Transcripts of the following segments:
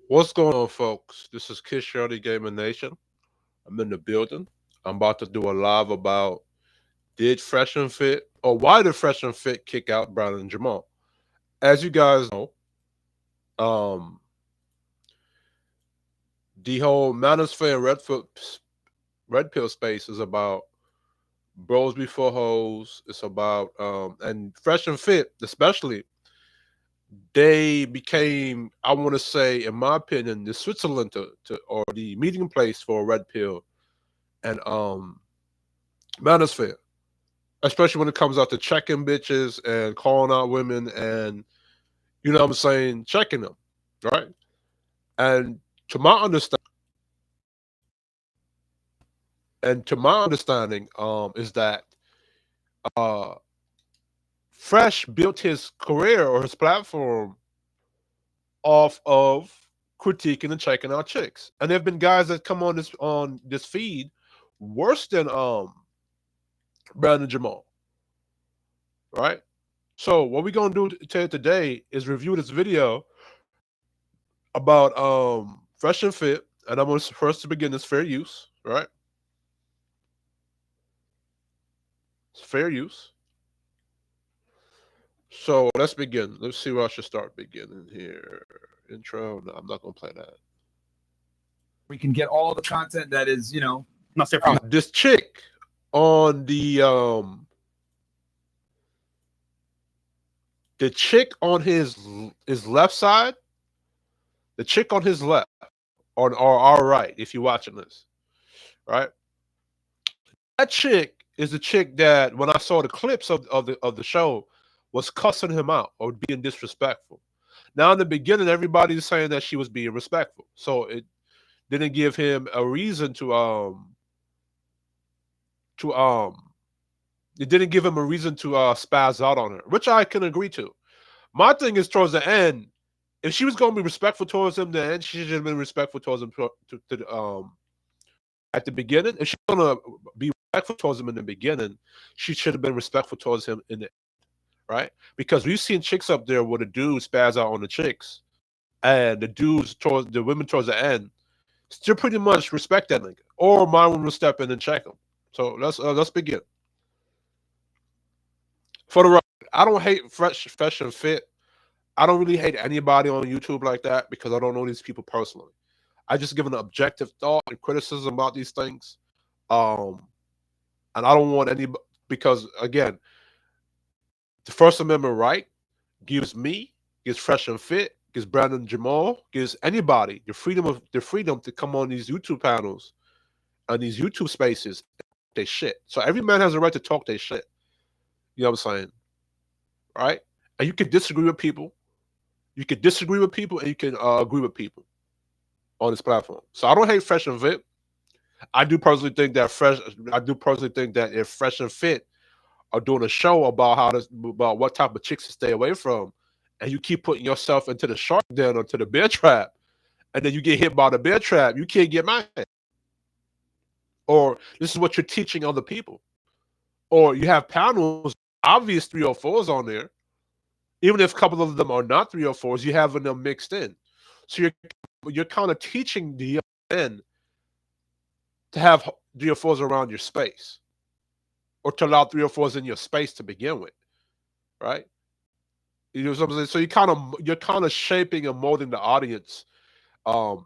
What's going on, folks? This is Kid Shorty Gamer Nation. I'm in the building. I'm about to do a live about did Fresh and Fit or why did Fresh and Fit kick out Brown and Jamal? As you guys know, um, the whole Manosphere and Red Pill space is about bros before hoes. It's about and Fresh and Fit, especially, they became, I want to say, in my opinion, the Switzerland to or the meeting place for Red Pill and Manosphere, especially when it comes out to checking bitches and calling out women and what I'm saying, checking them, right? And to my understanding, is that uh Fresh built his career or his platform off of critiquing and checking out chicks. And there've been guys that come on this feed worse than Brandon Jamal, right? So what we're gonna do today is review this video about Fresh and Fit, and I'm gonna first to begin this fair use, right? It's fair use. So let's begin. Let's see where I should start beginning here. Intro. No, I'm not gonna play that. We can get all the content that is, not safe for you. This chick on the chick on his left side, the chick on his left, or our right, if you're watching this, right? That chick is the chick that when I saw the clips of the show was cussing him out or being disrespectful. Now in the beginning, everybody's saying that she was being respectful, so it didn't give him a reason to it didn't give him a reason to spaz out on her, which I can agree to. My thing is towards the end, if she was going to be respectful towards him, then she should have been respectful towards him at the beginning. If she's going to be respectful towards him in the beginning, she should have been respectful towards him in the end, right? Because we've seen chicks up there where the dudes spaz out on the chicks, and the women towards the end still pretty much respect that nigga, or my woman will step in and check him. So let's begin. For the record, I don't hate Fresh and Fit. I don't really hate anybody on YouTube like that because I don't know these people personally. I just give an objective thought and criticism about these things. And I don't want any, because again, the First Amendment right gives Fresh and Fit, gives Brandon Jamal, gives anybody the freedom to come on these YouTube panels and these YouTube spaces and talk their shit. So every man has a right to talk their shit. You know what I'm saying? Right? And you can disagree with people. You can disagree with people and you can agree with people on this platform. So I don't hate Fresh and Fit. I do personally think that if Fresh and Fit are doing a show about about what type of chicks to stay away from, and you keep putting yourself into the shark den or to the bear trap, and then you get hit by the bear trap, you can't get mad. Or this is what you're teaching other people. Or you have panels, obvious 304s on there. Even if a couple of them are not 304s, you have them mixed in. So you're kind of teaching the men to have 304s around your space, or to allow 304s in your space to begin with, right? You know what I'm saying? So you're kind of shaping and molding the audience for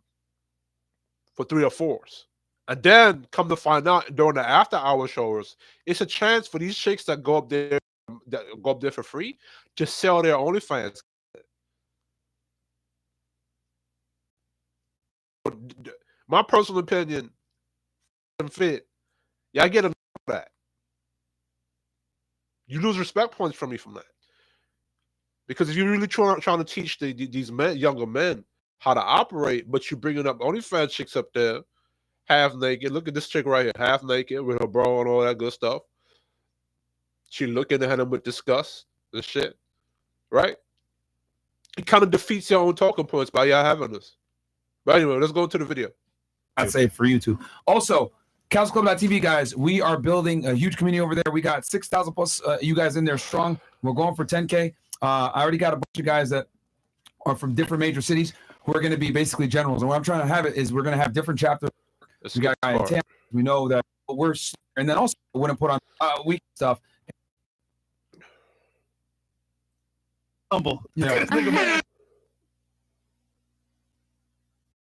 304s. And then come to find out during the after hour shows, it's a chance for these chicks that go up there for free to sell their OnlyFans. My personal opinion, Fit, yeah, I get enough of that. You lose respect points from me from that. Because if you're really trying to teach these younger men how to operate, but you're bringing up OnlyFans chicks up there, half naked. Look at this chick right here, half naked with her bra and all that good stuff. She looking at him with disgust and shit, right? It kind of defeats your own talking points by y'all having this. But anyway, let's go into the video. I'd say for you too. Also, CouchClub.tv, guys, we are building a huge community over there. We got 6,000 plus you guys in there strong. We're going for 10K. I already got a bunch of guys that are from different major cities. who are going to be basically generals. And what I'm trying to have it is we're going to have different chapters. It's We got a guy in Tampa. We know that we're, and then also we're going to put on week stuff. Humble. Yeah.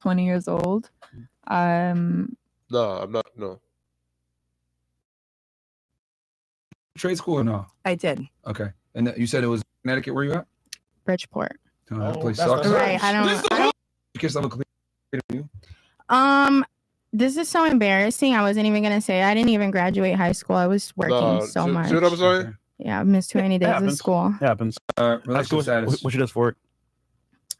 20 years old. No, I'm not. No. Trade school or no? I did. Okay. And you said it was Connecticut. Where you at? Bridgeport. That place that's sucks. Right. I don't. You kiss them clean. This is so embarrassing. I wasn't even gonna say. I didn't even graduate high school. I was working so much. See what I'm saying? Okay. Yeah, I missed too many days of school. It happens. Relationship status. What she does for it?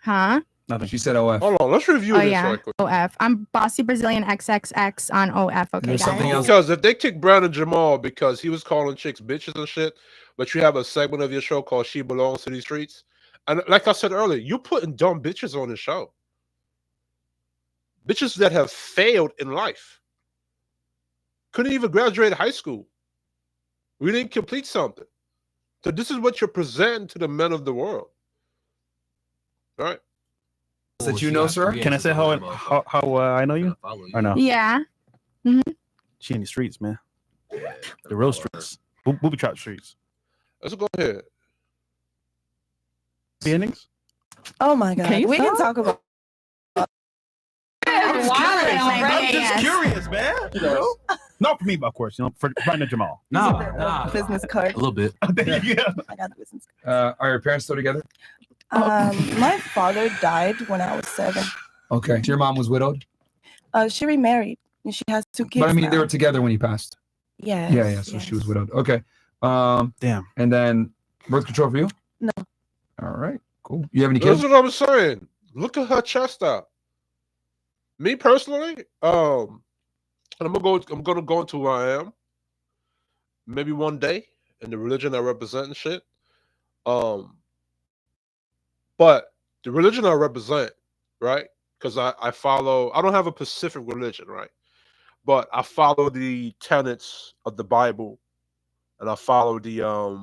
Huh? Nothing. She said OF. Hold on, let's review Oh this yeah. right quick. OF. I'm bossy Brazilian XXX on OF. Okay, There's guys. something else. Because if they kick Brown and Jamal because he was calling chicks bitches and shit, but you have a segment of your show called She Belongs to These Streets, and like I said earlier, you putting dumb bitches on the show. Bitches that have failed in life. Couldn't even graduate high school. We didn't complete something. So this is what you're presenting to the men of the world. All right? That you know, sir? Can I say how I know you? Or no? Yeah. She in the streets, man. The real streets. Booby trap streets. Let's go ahead. Beginnings? Oh my God. Can you We can stop? talk about I'm just curious, man. You know? Not for me, but of course. You know, for Brian and Jamal. nah. Business card. A little bit. There you go. I got the business card. Are your parents still together? My father died when I was 7. Okay. So your mom was widowed? She remarried and she has 2 kids. But I mean, now. they were together when he passed. Yes, Yeah. So she was widowed. Okay. Damn. And then birth control for you? No. All right. Cool. You have any That's kids? what I'm saying. Look at her chest out. Me personally, and I'm gonna go into who I am. Maybe one day in the religion I represent and shit. But the religion I represent, right? Because I follow. I don't have a specific religion, right? But I follow the tenets of the Bible, and I follow the I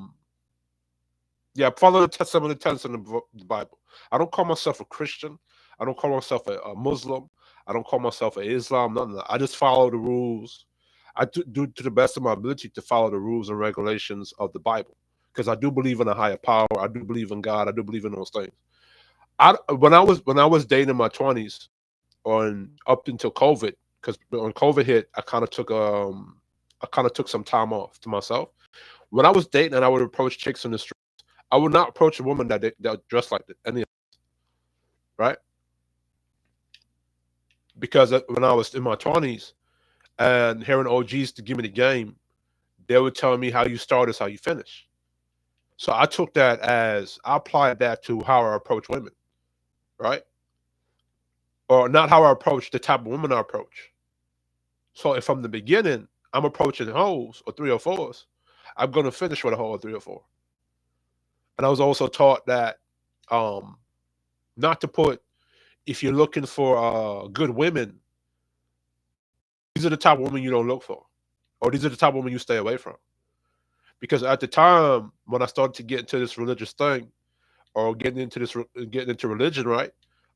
follow some of the tenets of the Bible. I don't call myself a Christian. I don't call myself a Muslim. I don't call myself an Islam. None of that. I just follow the rules. I do to the best of my ability to follow the rules and regulations of the Bible because I do believe in a higher power. I do believe in God. I do believe in those things. When I was dating in my 20s, up until COVID, because when COVID hit, I kind of took some time off to myself. When I was dating and I would approach chicks in the streets, I would not approach a woman that dressed like any of us, right? Because when I was in my 20s and hearing OGs to give me the game, they would tell me how you start is how you finish. So I took that as I applied that to how I approach women, right? Or not how I approach the type of woman I approach. So if from the beginning I'm approaching hoes or 3 or 4s, I'm gonna finish with a hoe or 3 or 4. And I was also taught that not to put, if you're looking for good women, these are the type of women you don't look for, or these are the type of women you stay away from. Because at the time when I started to get into this religious thing, or getting into religion, right?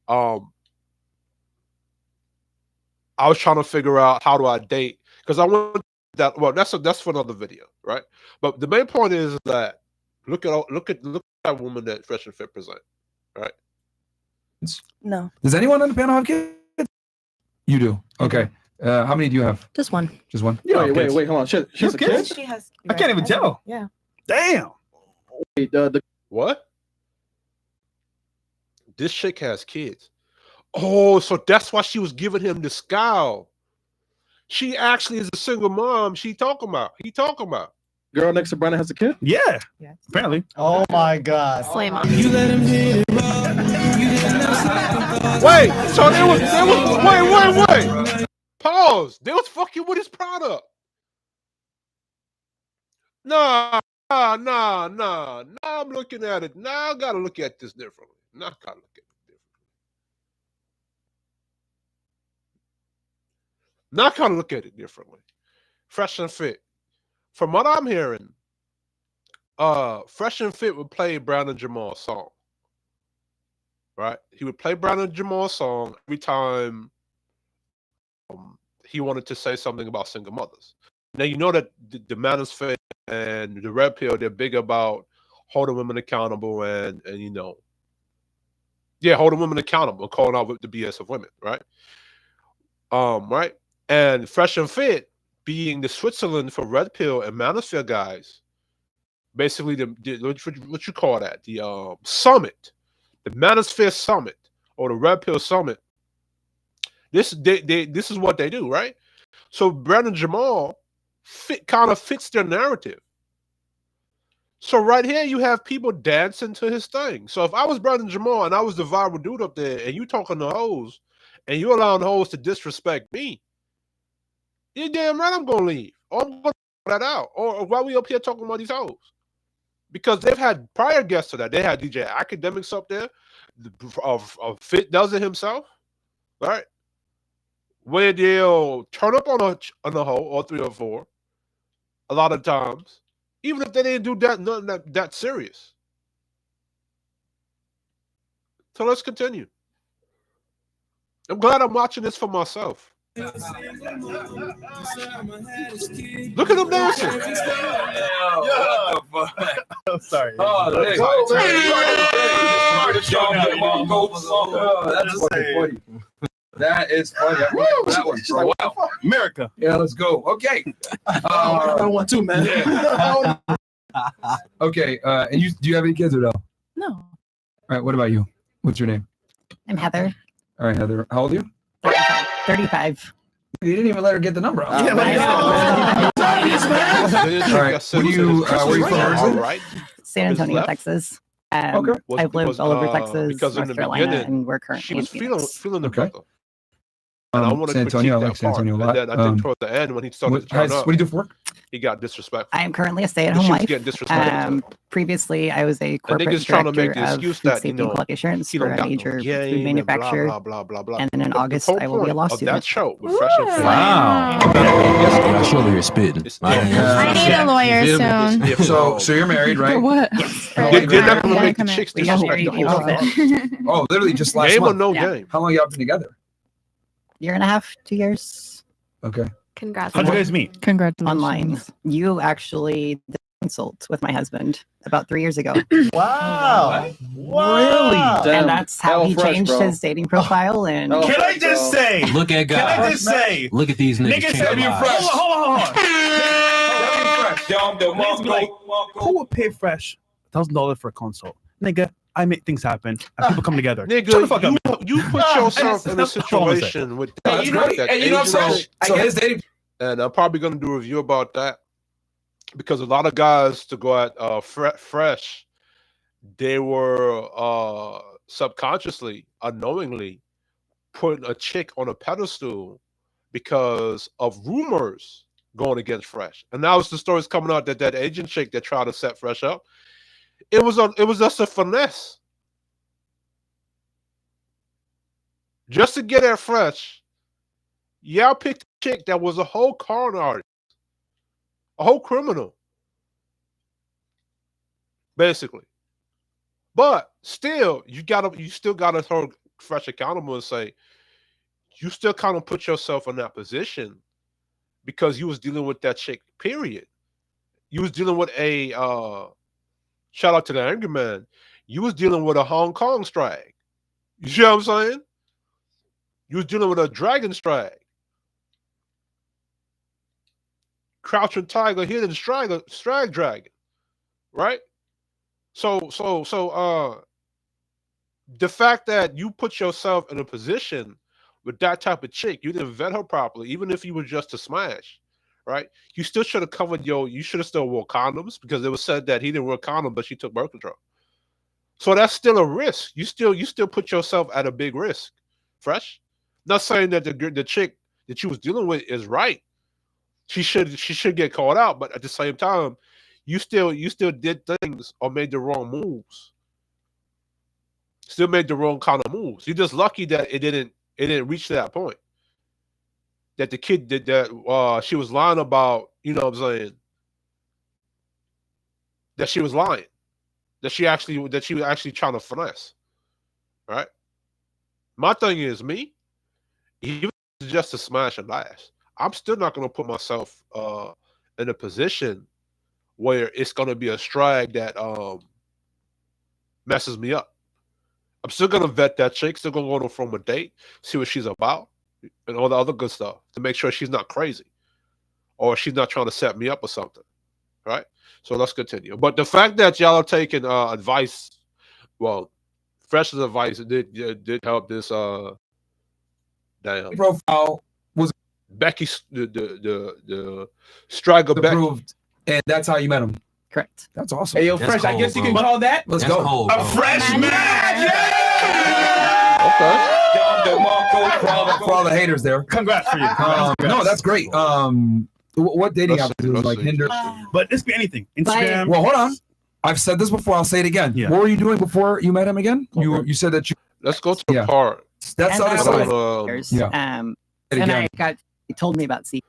I was trying to figure out how do I date because I want that. Well, that's for another video, right? But the main point is that look at that woman that Fresh and Fit present, right? No. Does anyone on the panel have kids? You do. Okay. How many do you have? Just one. Just one? You don't have Wait, kids. hold on. She has a kid? She has. I can't even tell. Yeah. Damn. Wait, What? This chick has kids. Oh, so that's why she was giving him the scowl. She actually is a single mom. He talking about. girl next to Brandon has a kid? Yeah. Yes. Apparently. Oh my God. Slay mom. Wait, so they was wait. Pause. They was fucking with his product. Nah. I'm looking at it. Now I gotta look at this differently. Fresh and Fit. From what I'm hearing, Fresh and Fit would play Brown and Jamal's song. right? He would play Brandon Jamal's song every time he wanted to say something about single mothers. Now you know that the Manosphere and the Red Pill, they're big about holding women accountable and holding women accountable, calling out the BS of women, right? Right? And Fresh and Fit being the Switzerland for Red Pill and Manosphere guys, basically what you call that? The summit, the Manosphere Summit or the Red Pill Summit. This is what they do, right? So Brandon Jamal kind of fits their narrative. So right here, you have people dancing to his thing. So if I was Brandon Jamal and I was the viral dude up there, and you talking to hoes, and you allowing hoes to disrespect me, you're damn right I'm gonna leave. Or I'm gonna put that out. Or why we up here talking about these hoes? Because they've had prior guests to that. They had DJ Academics up there, Fit does it himself, right? Where they'll turn up on a hoe or 3 or 4 a lot of times, even if they didn't do nothing that serious. So let's continue. I'm glad I'm watching this for myself. Look at them dancing. I'm sorry. That is funny. That was for a while. America. Yeah, let's go. Okay. I want to, man. Okay. And do you have any kids or no? No. All right. What about you? What's your name? I'm Heather. All right, Heather. How old are you? 35. You didn't even let her get the number out. Yeah, but All right. Where are you from? All right. San Antonio, Texas. Okay. I've lived all over Texas, because in North the Carolina, beginning, and we're she currently in was Phoenix. feeling the Okay. brother. And I want to San Antonio. I like critique San that Antonio a part. lot. And then I think toward the end, when he started to turn what up, do you do for work? he got disrespectful. I am currently a She stay-at-home was wife. getting disrespectful. Previously, I was a corporate niggas trying to director make the of excuse food that, safety and quality assurance he for don't a got no major game food and manufacturer. blah, blah, blah, blah, blah. And then in The August, whole I will be a point law of that student. show with Fresh and Fit. Wow. Yes, Surely you're spitting. I need a lawyer soon. So you're married, right? What? Yes. They're not going to Yeah, make the come in. chicks We got disrespect married the whole April time. 5th. Oh, literally just last Game or month. no Yeah. game? How long y'all been together? Year and a half, 2 years Okay. Congrats. How'd you guys meet? Congratulations. online. You actually did a consult with my husband about 3 years ago. Wow. Really? And that's how he fresh, changed bro. his dating profile. And Oh, Can I just say? Look at Can I God. just say? Look at these niggas. Niggas change said lives. Hold on. Niggas be like, who would pay Fresh $1,000 for a consult? Nigga, I make things happen and people come together. Nigga, Shut the fuck up. you put yourself in a That's all I'm saying. situation with That's great. that And you know what I'm Asian saying? So his dating. and I'm probably going to do a review about that because a lot of guys to go at Fresh, they were subconsciously, unknowingly putting a chick on a pedestal because of rumors going against Fresh. And now it's the stories coming out that Asian chick that tried to set Fresh up, it was just a finesse. Just to get at Fresh, y'all picked a chick that was a whole con artist, a whole criminal, basically. But still, you still gotta hold Fresh accountable and say, you still kind of put yourself in that position because you was dealing with that chick, period. You was dealing with a shout out to the Angry Man. You was dealing with a Hong Kong strike. You see what I'm saying? You was dealing with a dragon strike. Crouching tiger, hidden strag dragon. Right? So the fact that you put yourself in a position with that type of chick, you didn't vet her properly, even if you were just to smash, right? You still should have covered you should have still wore condoms because it was said that he didn't wear condoms, but she took birth control. So that's still a risk. You still put yourself at a big risk. Fresh? Not saying that the chick that you was dealing with is right. She should get called out, but at the same time, you still did things or made the wrong moves. Still made the wrong kind of moves. You're just lucky that it didn't reach that point. That the kid did that she was lying about, you know what I'm saying? That she was lying. That she was actually trying to finesse. right? My thing is me, even if it's just a smash and last, I'm still not going to put myself in a position where it's going to be a strag that messes me up. I'm still going to vet that chick, still going to go on from a date, see what she's about, and all the other good stuff to make sure she's not crazy or she's not trying to set me up or something, right? So let's continue. But the fact that y'all are taking advice, well, Fresh's advice did help this damn Profile was Becky, the straggle Becky. approved, and that's how you met him. Correct. That's awesome. Hey, yo, That's Fresh, I cold, guess you bro. can call that Let's That's go. cold, a bro. fresh match. Okay. For all the haters there. Congrats for you. No, that's great. What dating Let's app is see. like Hinder? But this be anything. Instagram. Well, hold on. I've said this before. I'll say it again. Yeah. What were you doing before you met him again? You said that you. Let's go to the Yeah. part. That's the And other I side. was- Yeah. and Again. I got. He told me about seeking.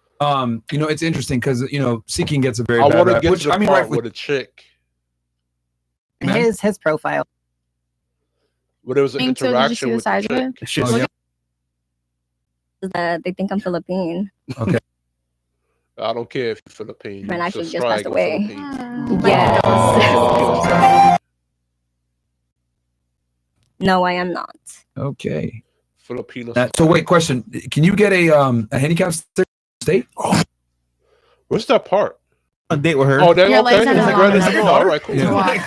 It's interesting because seeking gets a very I bad want to rap, get which to the I mean, part right, with a chick Man. His profile. where there was an Think so? Did you interaction see the with the size of chick. it? Shit. Oh, yeah. That they think I'm Philippine. I don't care if you're Filipino. Man, you actually should just passed strike away. Philippines. Yes. Oh. No, I am not. Okay. Filipino. So wait, question: can you get a handicap stick state? What's that part? A date with her. Oh, they Your okay. legs are It's not great. long It's enough. small. All right, cool. Yeah. Walk.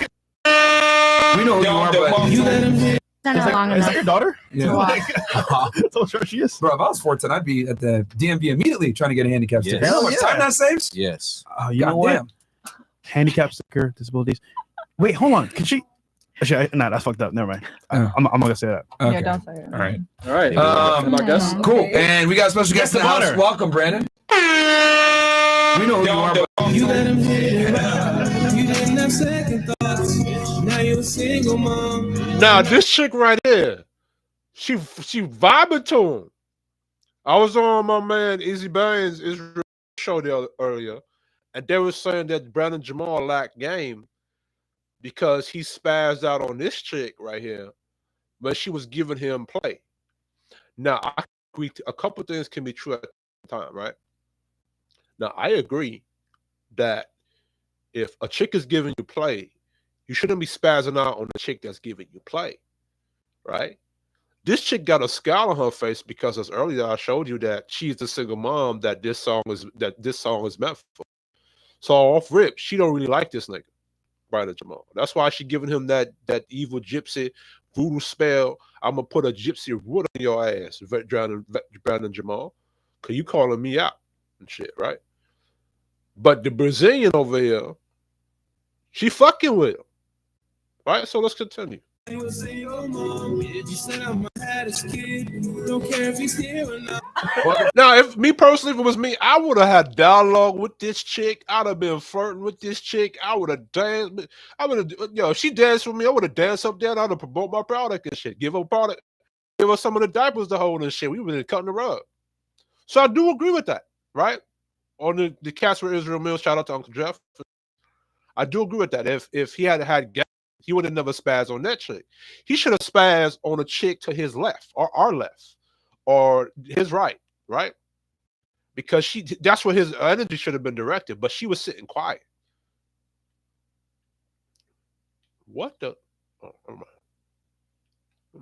We know who you are, but You let him hit. They're not long Is that enough. your daughter? yeah. Walk. So sure she is. Bro, if I was 14, I'd be at the DMV immediately trying to get a handicap stick. Yes. You know how much time that saves? Yes. You know what? Goddamn. Handicap sticker, disabilities. Wait, hold on. Can she? Actually, nah, that's fucked up. Never mind. Oh. I'm not gonna say that. Okay. Yeah, don't say it. All right. All right. My guess. Mhm. Cool. And we got a special guest in the house. honor. Welcome, Brandon. We know who you are, but You let him hit it. You didn't have second thoughts. Now you're a single mom. Now this chick right here, she vibing to him. I was on my man Easy Bane's Israel show earlier, and they were saying that Brandon Jamal lacked game because he spazzed out on this chick right here, but she was giving him play. Now I agree. A couple things can be true at the time, right? Now I agree that if a chick is giving you play, you shouldn't be spazzing out on the chick that's giving you play, right? This chick got a scowl on her face because as earlier I showed you that she's the single mom that this song is meant for. So off rip, she don't really like this nigga, Brandon Jamal. That's why she giving him that evil gypsy voodoo spell. I'm gonna put a gypsy root on your ass, Brandon Jamal, cause you calling me out and shit, right? But the Brazilian over here, she fucking with him, right? So let's continue. You single mom. You said I'm a baddest kid. Don't care if he's here or not. Now, if me personally, if it was me, I would have had dialogue with this chick. I'd have been flirting with this chick. I would have danced. I would have, if she danced with me, I would have danced up there. And I'd have promote my product and shit. Give her product. Give her some of the diapers to hold and shit. We would have cutting the rug. So I do agree with that, right? On the Casper Israel Mills, shout out to Uncle Jeff. I do agree with that. If he had gas, he would have never spazzed on that chick. He should have spazzed on a chick to his left, or our left, or his right, right? Because that's where his energy should have been directed, but she was sitting quiet. What the? Oh, never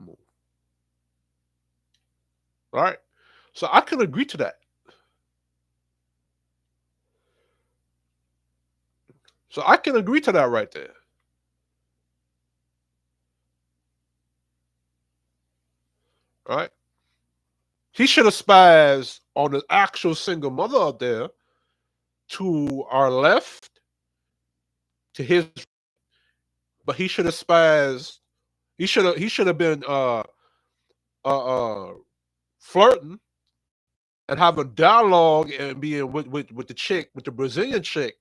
mind. All right. So I can agree to that. So I can agree to that right there. Right? He should have spazzed on the actual single mother up there to our left, to his, but he should have spazzed. He should have been flirting and having dialogue and being with the chick, with the Brazilian chick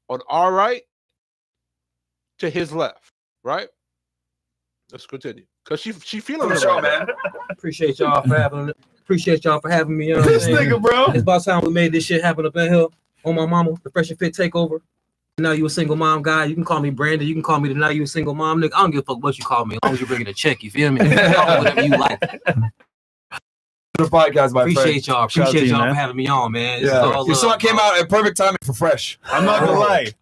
on our right to his left, right? Let's continue. Cause she feeling it right now. Appreciate y'all for having me. You know what I'm This saying? nigga, bro. It's about time we made this shit happen up in here on my mama, the Fresh and Fit takeover. Now you a single mom guy. You can call me Brandon. You can call me the now you a single mom nigga. I don't give a fuck what you call me as long as you're bringing a check. You feel me? Call me whatever you like. The podcast, my Appreciate y'all. Appreciate you, y'all man. for having me on, man. Yeah. Your song came out at perfect timing for Fresh. I'm not gonna lie.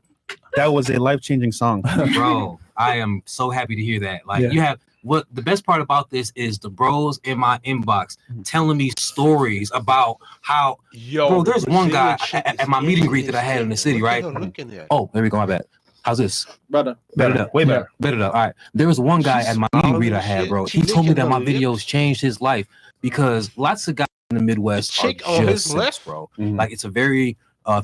That was a life-changing song. Bro, I am so happy to hear that. Like you have what the best part about this is the bros in my inbox telling me stories about how bro, there's one guy at my meet and greet that I had in the city, right? Oh, there we go, my bad. How's this? Brother. Better. Way better. Better. All right. There was one guy at my meet and greet I had, bro. He told me that my videos changed his life because lots of guys in the Midwest are just simps, bro. Like it's a very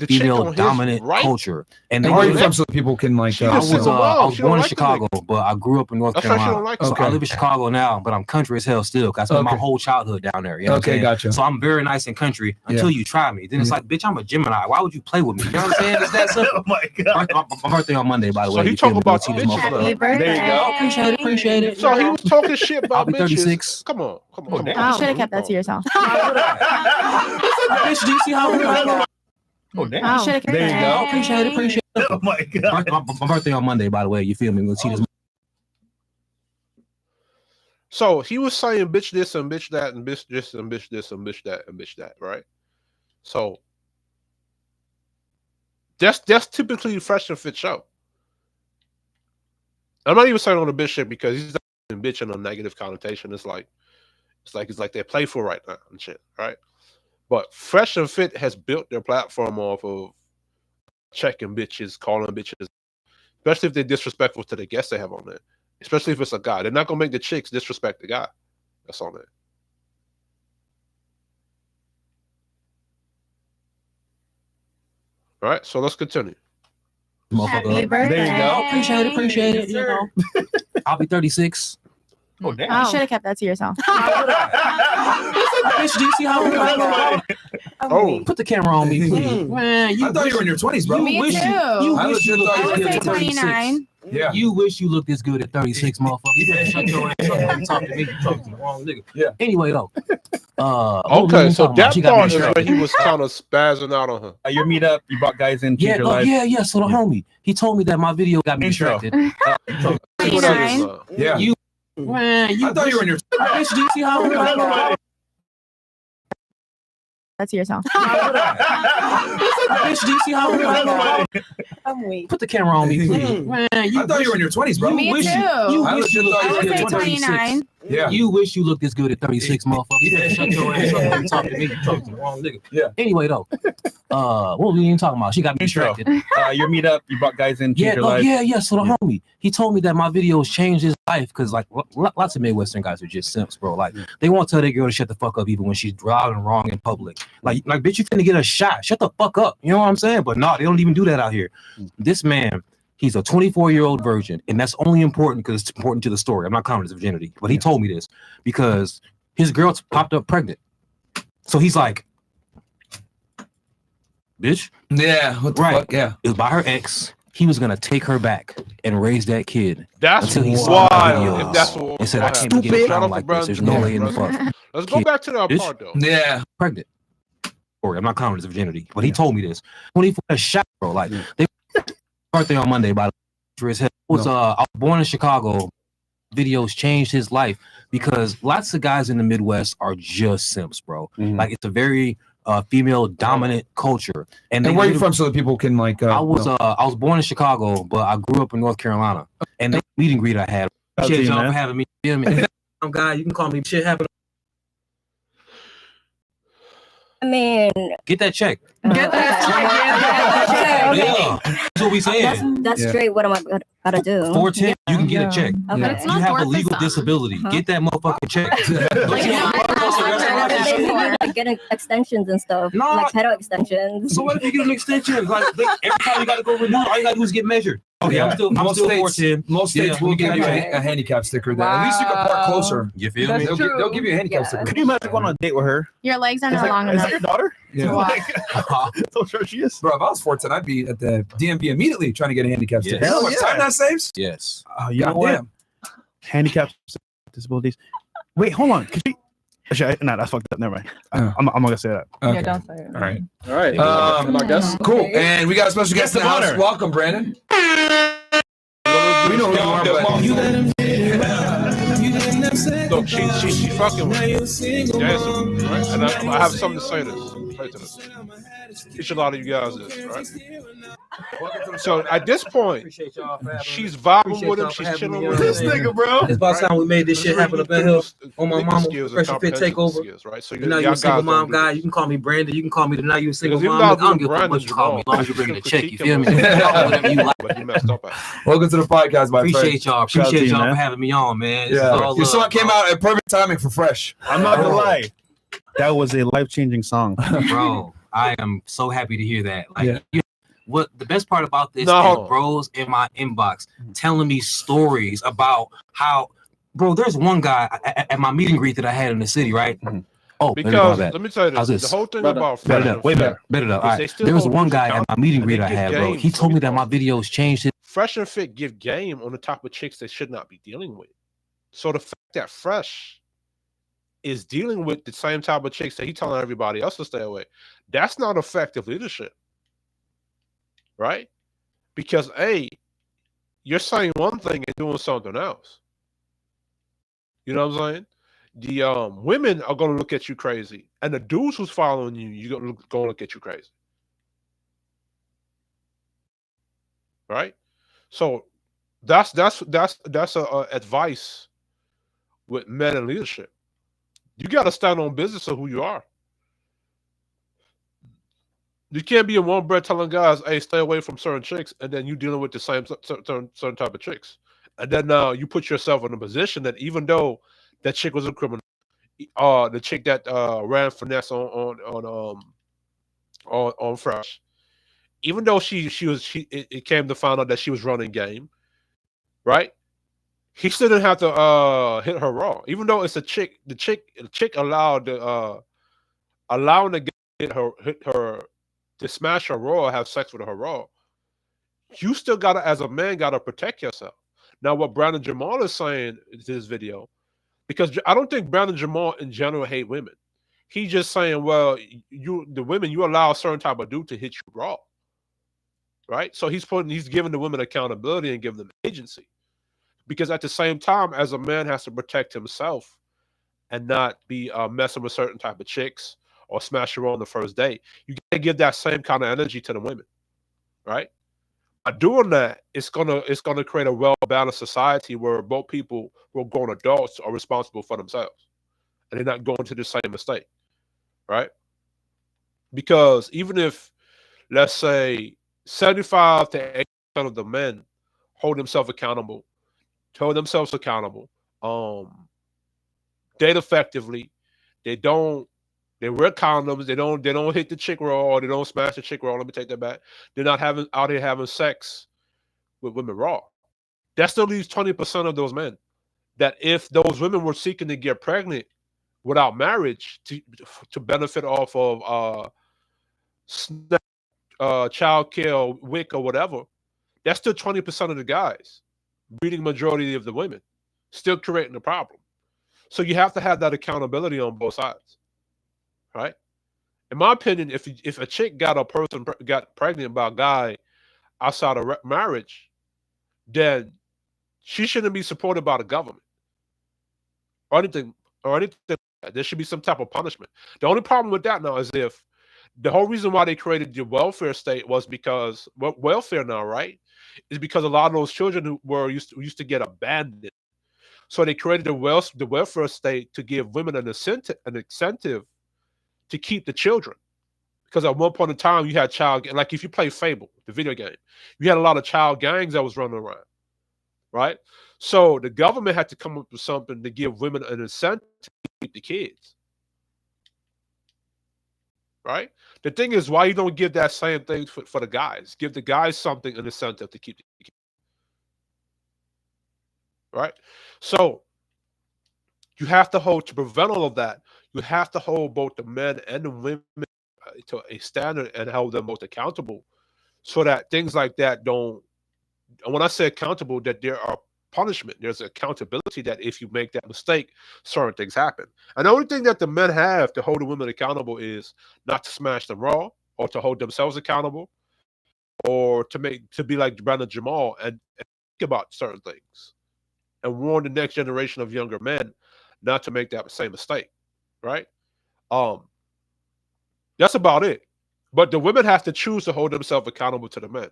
female dominant culture. And where are you from so people can like I was born in Chicago, but I grew up in North Carolina. So I live in Chicago now, but I'm country as hell still because I spent my whole childhood down there. You know what I'm saying? Gotcha. So I'm very nice and country until you try me. Then it's like, bitch, I'm a Gemini. Why would you play with me? You know what I'm saying? It's that simple. Oh my god. My birthday on Monday, by the way. So he talking about bitches. Happy birthday. There you go. Appreciate it. So he was talking shit about I'll be 36. Bitches. Come on. Oh, should have kept that to yourself. Bitch, do you see how Oh damn. Oh, should have kept there you that. go. Appreciate it. Oh my god. My birthday on Monday, by the way. You feel me? We'll see this. So he was saying bitch this and bitch that and bitch this and bitch this and bitch that and bitch that, right? So that's typically Fresh and Fit show. I'm not even saying on the bitch shit because he's not bitch in a negative connotation. It's like they're playful right now and shit, right? But Fresh and Fit has built their platform off of checking bitches, calling bitches, especially if they're disrespectful to the guests they have on there. Especially if it's a guy. They're not going to make the chicks disrespect the guy that's on there. All right, so let's continue. Happy birthday. There you go. Appreciate it. You know. I'll be 36. Oh damn. Oh, should have kept that to yourself. Bitch, do you see how put the camera on me, please. Man, I thought you were in your 20s, bro. Me too. You wish you looked I would good say at 36. 29. Yeah. You wish you looked this good at 36, motherfucker. You better shut your ass up when you talk to me. You talking to the wrong nigga. Yeah. Anyway, though. Okay, so that part is where he was kind of spazzing out on her. Your meetup, you brought guys in. Yeah, yeah. So the homie, he told me that my video got me distracted. 29. Yeah. Man, I thought you were in your bitch, do you see how That's yourself. bitch, do you see how I'm weak. put the camera on me, please. Man, I thought you were in your 20s, bro. Me too. You I wish you legit thought looked you this were good in at your 36. 29. Yeah. You wish you looked this good at 36, motherfucker. You better shut your ass up when you talk to me. You talking to the wrong nigga. Yeah. Anyway, though, what were we even talking about? She got me distracted. Your meetup, you brought guys in. Yeah, yeah. So the homie, he told me that my videos changed his life because like lots of Midwestern guys are just simps, bro. Like they won't tell their girl to shut the fuck up even when she's driving wrong in public. Like bitch, you finna get a shot. Shut the fuck up. You know what I'm saying? But no, they don't even do that out here. This man, he's a 24-year-old virgin, and that's only important because it's important to the story. I'm not counting his virginity, but he told me this because his girl popped up pregnant. So he's like, bitch. Yeah, what the fuck? Yeah. It was by her ex. He was gonna take her back and raise that kid. That's until he saw the wild. videos If that's what and said, I happened. can't get Shout around out like to this. Brown There's no way in the Junior, fuck. Let's go back to that Bitch. part though. Yeah. Pregnant. Or I'm not counting his virginity, but he told me this. 24 shot, bro. Like they birthday on Monday by the way. I was born in Chicago. Videos changed his life because lots of guys in the Midwest are just simps, bro. Like it's a very female dominant culture. And where are you from so that people can like I was born in Chicago, but I grew up in North Carolina. And the meet and greet I had. Appreciate y'all for having me. You know what I mean? I'm guy, you can call me shit happen. I mean, Get that check. get that Yeah. That's what we saying. That's straight. What am I gotta do? 410, you can get a check. Okay. But it's You not have a worth legal it, disability. Get that motherfucking check. Like, Like getting extensions and stuff, No. like pedal extensions. So what if you get an extension? Like every time you gotta go renew, all you gotta do is get measured. Okay, I'm still most 410. Most states will give you a handicap sticker. That at least you can park closer. You feel me? They'll give you a handicap sticker. Could you imagine going on a date with her? Your legs are Is not long that enough. your daughter? Yeah. Wow. So sure she is. Bro, if I was 14, I'd be at the DMV immediately trying to get a handicap sticker. Yes. You know how much time that saves? Yes. You know what? Goddamn. Handicap disabilities. Wait, hold on. Actually, nah, that's fucked up. Never mind. I'm not gonna say that. Okay. Yeah, don't say it. All right. All right. I guess. Cool. And we got a special guest in the house. Welcome, Brandon. We know who you are, but You let him hit it. You didn't have second Look, she fucking Now with you're single dancing, mom. right? And I have something to say this. Teach a lot of you guys this, right? So at this point, Appreciate y'all for having me. she's vibing Appreciate with him. y'all for She's having chilling me with on. him. This nigga, bro. It's about time we made this shit happen up in here on my mama. Fresh and Fit takeover. right? So You know, you're a single mom guy. You can call me Brandon. You can call me tonight. You're a single Because even mom. though I don't give a fuck Brandon what you call me. As long as you're Jamal, bringing a check, you critique him feel me? with- Call it whatever you like. But he messed up at it. welcome to the podcast, my friend. Appreciate y'all. Shout out to Appreciate you, y'all man. for having me on, man. This is Yeah. all Your love, song came bro. out at perfect timing for Fresh. I'm not gonna lie. That was a life-changing song. Bro, I am so happy to hear that. Like, Yeah. what the best part about this No. is bros in my inbox telling me stories about how, bro, there's one guy at my meet and greet that I had in the city, right? Oh, Because let me tell you How's this: this? the whole thing Better. about Better Fresh up, way better, better up. All is they right. still There was don't one use guy at my meet and and greet they I give had, bro. game. He Let told me me that my talk. videos changed it. Fresh and Fit give game on the type of chicks they should not be dealing with. So the fact that Fresh is dealing with the same type of chicks that he's telling everybody else to stay away, that's not effective leadership, right? Because you're saying one thing and doing something else. You know what I'm saying? The women are gonna look at you crazy, and the dudes who's following you, you're gonna look at you crazy, right? So that's a advice with men in leadership. You got to stand on business of who you are. You can't be in one breath telling guys, "Hey, stay away from certain chicks," and then you dealing with the same certain type of chicks, and then you put yourself in a position that even though that chick was a criminal, the chick that ran finesse on Fresh, even though it came to find out that she was running game, right? He still didn't have to hit her raw, even though it's a chick. The chick allowed allowing the guy hit her to smash her raw, have sex with her raw. You still gotta, as a man, gotta protect yourself. Now, what Brandon Jamal is saying in this video, because I don't think Brandon Jamal in general hate women. He's just saying, well, the women, you allow a certain type of dude to hit you raw, right? So he's giving the women accountability and giving them agency. Because at the same time, as a man has to protect himself and not be messing with certain type of chicks or smash her on the first date, you gotta give that same kind of energy to the women, right? By doing that, it's gonna create a well-balanced society where both people who are grown adults are responsible for themselves, and they're not going to the same mistake, right? Because even if, let's say, 75 to 80% of the men hold themselves accountable, date effectively, they wear condoms, they don't hit the chick raw, or they don't smash the chick raw. Let me take that back. They're not out here having sex with women raw. That still leaves 20% of those men that if those women were seeking to get pregnant without marriage to benefit off of child care, WIC, or whatever, that's still 20% of the guys breeding majority of the women, still creating a problem. So you have to have that accountability on both sides, right? In my opinion, if a chick got pregnant by a guy outside of marriage, then she shouldn't be supported by the government or anything. There should be some type of punishment. The only problem with that now is if the whole reason why they created the welfare state was because welfare now, right? Is because a lot of those children who were used to get abandoned. So they created the welfare state to give women an incentive to keep the children. Because at one point in time, you had like if you play Fable, the video game, you had a lot of child gangs that was running around, right? So the government had to come up with something to give women an incentive to keep the kids, right? The thing is, why you don't give that same thing for the guys? Give the guys something, an incentive to keep the kids, right? So you have to to prevent all of that, you have to hold both the men and the women to a standard and hold them both accountable so that things like that don't, and when I say accountable, that there are punishment. There's accountability that if you make that mistake, certain things happen. And the only thing that the men have to hold the women accountable is not to smash them raw, or to hold themselves accountable, or to be like Brandon Jamal and think about certain things and warn the next generation of younger men not to make that same mistake. Right? That's about it. But the women have to choose to hold themselves accountable to the men.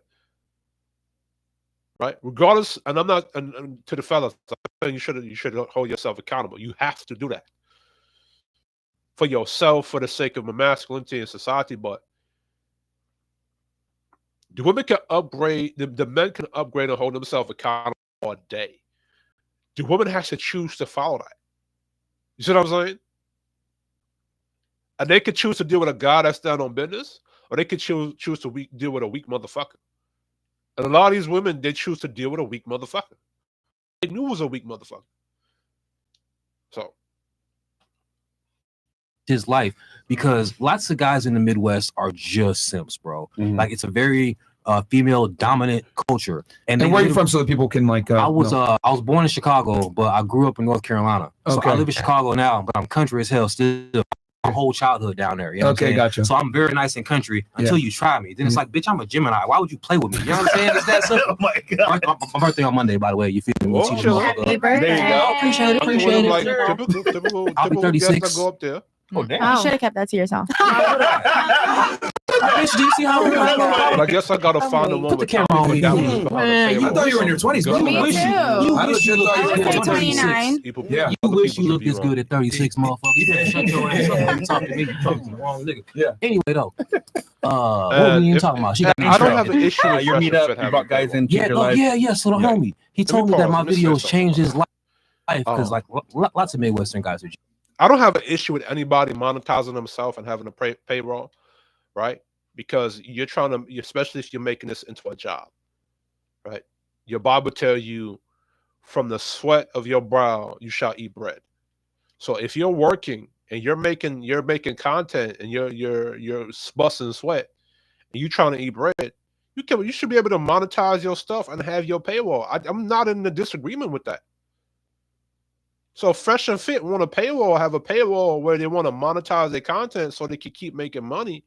Right? Regardless, and I'm not, and to the fellas, I'm saying you should hold yourself accountable. You have to do that for yourself, for the sake of masculinity in society. But the women can upgrade, the men can upgrade and hold themselves accountable all day. The woman has to choose to follow that. You see what I'm saying? And they could choose to deal with a guy that's down on business, or they could choose to deal with a weak motherfucker. And a lot of these women, they choose to deal with a weak motherfucker. They knew it was a weak motherfucker. So his life, because lots of guys in the Midwest are just simps, bro. Like it's a very female dominant culture. And where are you from, so that people can like? I was born in Chicago, but I grew up in North Carolina. So I live in Chicago now, but I'm country as hell still. My whole childhood down there. You know what I'm saying? Gotcha. So I'm very nice in country until you try me. Then it's like, bitch, I'm a Gemini. Why would you play with me? You know what I'm saying? It's that simple. Oh my God. My birthday on Monday, by the way. You feel me? Happy birthday. There you go. Appreciate it. like typical I'll be 36. Go up there. Oh damn. You should have kept that to yourself. Bitch, do you see how But I guess I gotta find a woman. Put the camera on me. I thought you were in your 20s, bro. Me too. You wish you looked I this was good like at 29. 36. Yeah. You wish you looked this good at 36, motherfucker. You better shut your ass up when you talk to me. You talking to the wrong nigga. Yeah. Anyway, though. What were we even talking about? She got me I don't have an issue with Your Fresh meetup, Fit you having brought guys in, Yeah, your life. yeah. So the homie, he told me that my videos changed his life because like lots of Midwestern guys are. I don't have an issue with anybody monetizing themselves and having a payroll, right? Because you're trying to, especially if you're making this into a job, right? Your Bible tells you, from the sweat of your brow you shall eat bread. So if you're working and you're making content and you're busting sweat and you're trying to eat bread, you should be able to monetize your stuff and have your paywall. I'm not in the disagreement with that. So Fresh and Fit want a paywall, have a paywall where they want to monetize their content so they can keep making money,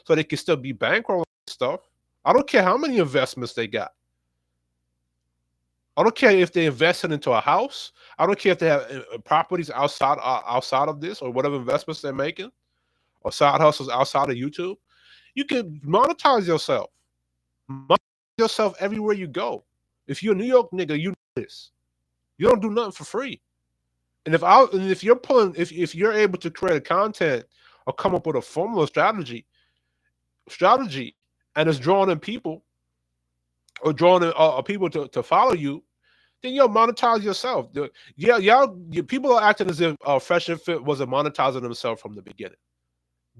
so they can still be bankrolling stuff. I don't care how many investments they got. I don't care if they invested into a house. I don't care if they have properties outside of this or whatever investments they're making, or side hustles outside of YouTube. You can monetize yourself. Monetize yourself everywhere you go. If you're a New York nigga, you know this. You don't do nothing for free. And if you're able to create a content or come up with a formula strategy, and it's drawing in people or drawing in people to follow you, then you'll monetize yourself. People are acting as if Fresh and Fit wasn't monetizing themselves from the beginning.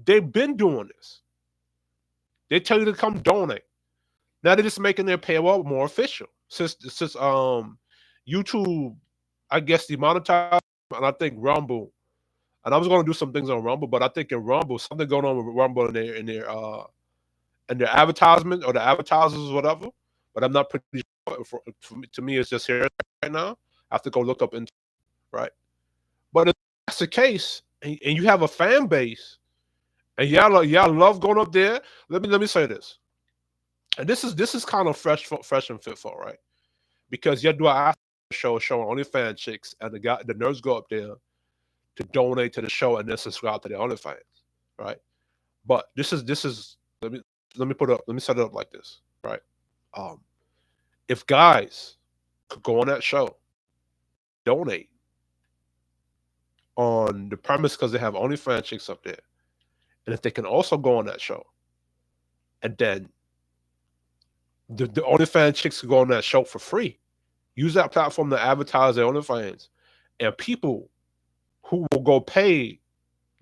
They've been doing this. They tell you to come donate. Now they're just making their paywall more official. Since YouTube, I guess, demonetized, and I think Rumble, and I was going to do some things on Rumble, but I think in Rumble, something going on with Rumble in their advertisement or the advertisers or whatever. But I'm not pretty sure. To me, it's just here right now. I have to go look up into right. But if that's the case, and you have a fan base, and y'all love going up there. Let me say this, and this is kind of fresh and fitful, right? Because you do an after show showing OnlyFans chicks, and the nerds go up there to donate to the show and then subscribe to the OnlyFans, right? But this is let me set it up like this, right? If guys could go on that show, donate on the premise because they have OnlyFans chicks up there, and if they can also go on that show, and then the OnlyFans chicks can go on that show for free, use that platform to advertise their OnlyFans, and people who will go pay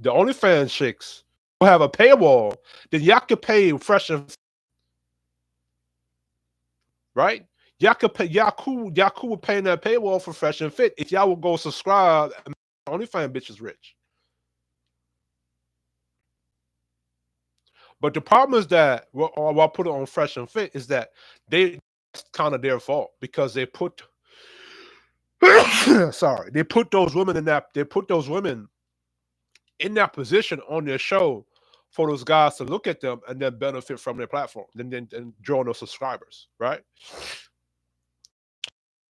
the OnlyFans chicks who have a paywall, then y'all could pay Fresh and right? Y'all could pay, y'all cool with paying that paywall for Fresh and Fit if y'all will go subscribe and make OnlyFans bitches rich. But the problem is that while put it on Fresh and Fit is that it's kind of their fault because they put Sorry, they put those women in that. They put those women in that position on their show for those guys to look at them and then benefit from their platform, then draw those subscribers, right?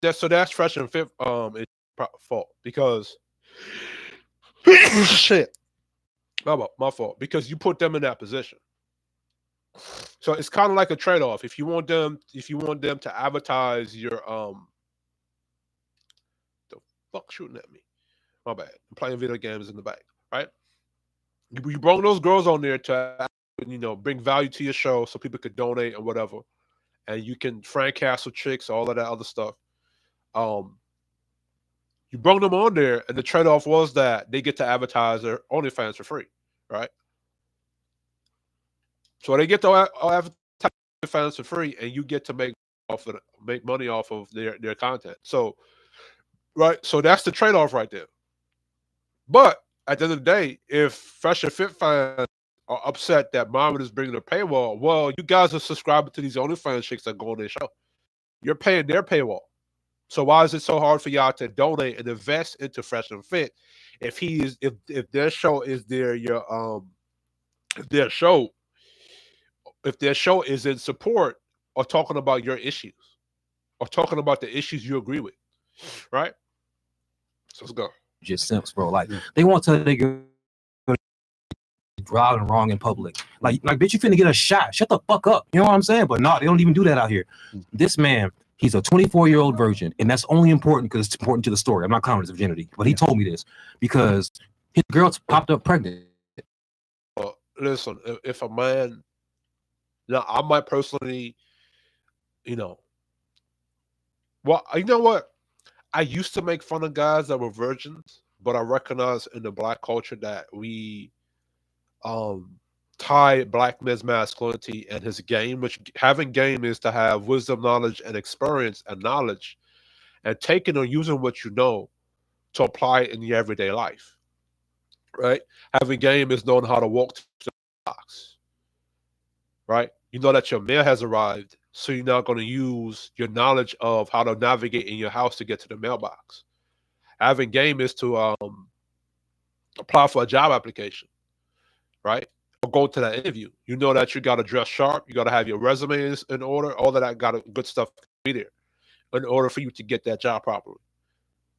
That's Fresh and Fit it's fault because shit. My fault because you put them in that position. So it's kind of like a trade-off. If you want them to advertise your the fuck shooting at me. My bad. I'm playing video games in the back, right? You bring those girls on there to bring value to your show so people could donate or whatever. And you can Frank Castle chicks, all of that other stuff. You brought them on there, and the trade-off was that they get to advertise their OnlyFans for free, right? So they get to advertise OnlyFans for free, and you get to make money off of their content. So, right, so that's the trade-off right there. But at the end of the day, if Fresh and Fit fans are upset that Marvin is bringing a paywall, well, you guys are subscribing to these OnlyFans chicks that go on their show. You're paying their paywall. So why is it so hard for y'all to donate and invest into Fresh and Fit if their show is if their show is in support or talking about your issues or talking about the issues you agree with, right? So let's go. Just simps, bro. Like they want to they go driving wrong in public. Like bitch, you finna get a shot. Shut the fuck up. You know what I'm saying? But no, they don't even do that out here. This man, he's a 24-year-old virgin, and that's only important because it's important to the story. I'm not commenting his virginity, but he told me this because his girl popped up pregnant. Listen, if a man, now I might personally, well, you know what? I used to make fun of guys that were virgins, but I recognize in the black culture that we tie black men's masculinity and his game, which having game is to have wisdom, knowledge, and experience and knowledge, and taking or using what you know to apply it in your everyday life. Right? Having game is knowing how to walk to the box. Right? You know that your mail has arrived, so you're not going to use your knowledge of how to navigate in your house to get to the mailbox. Having game is to apply for a job application, right? Or go to that interview. You know that you got to dress sharp. You got to have your resumes in order. All of that good stuff to be there in order for you to get that job properly,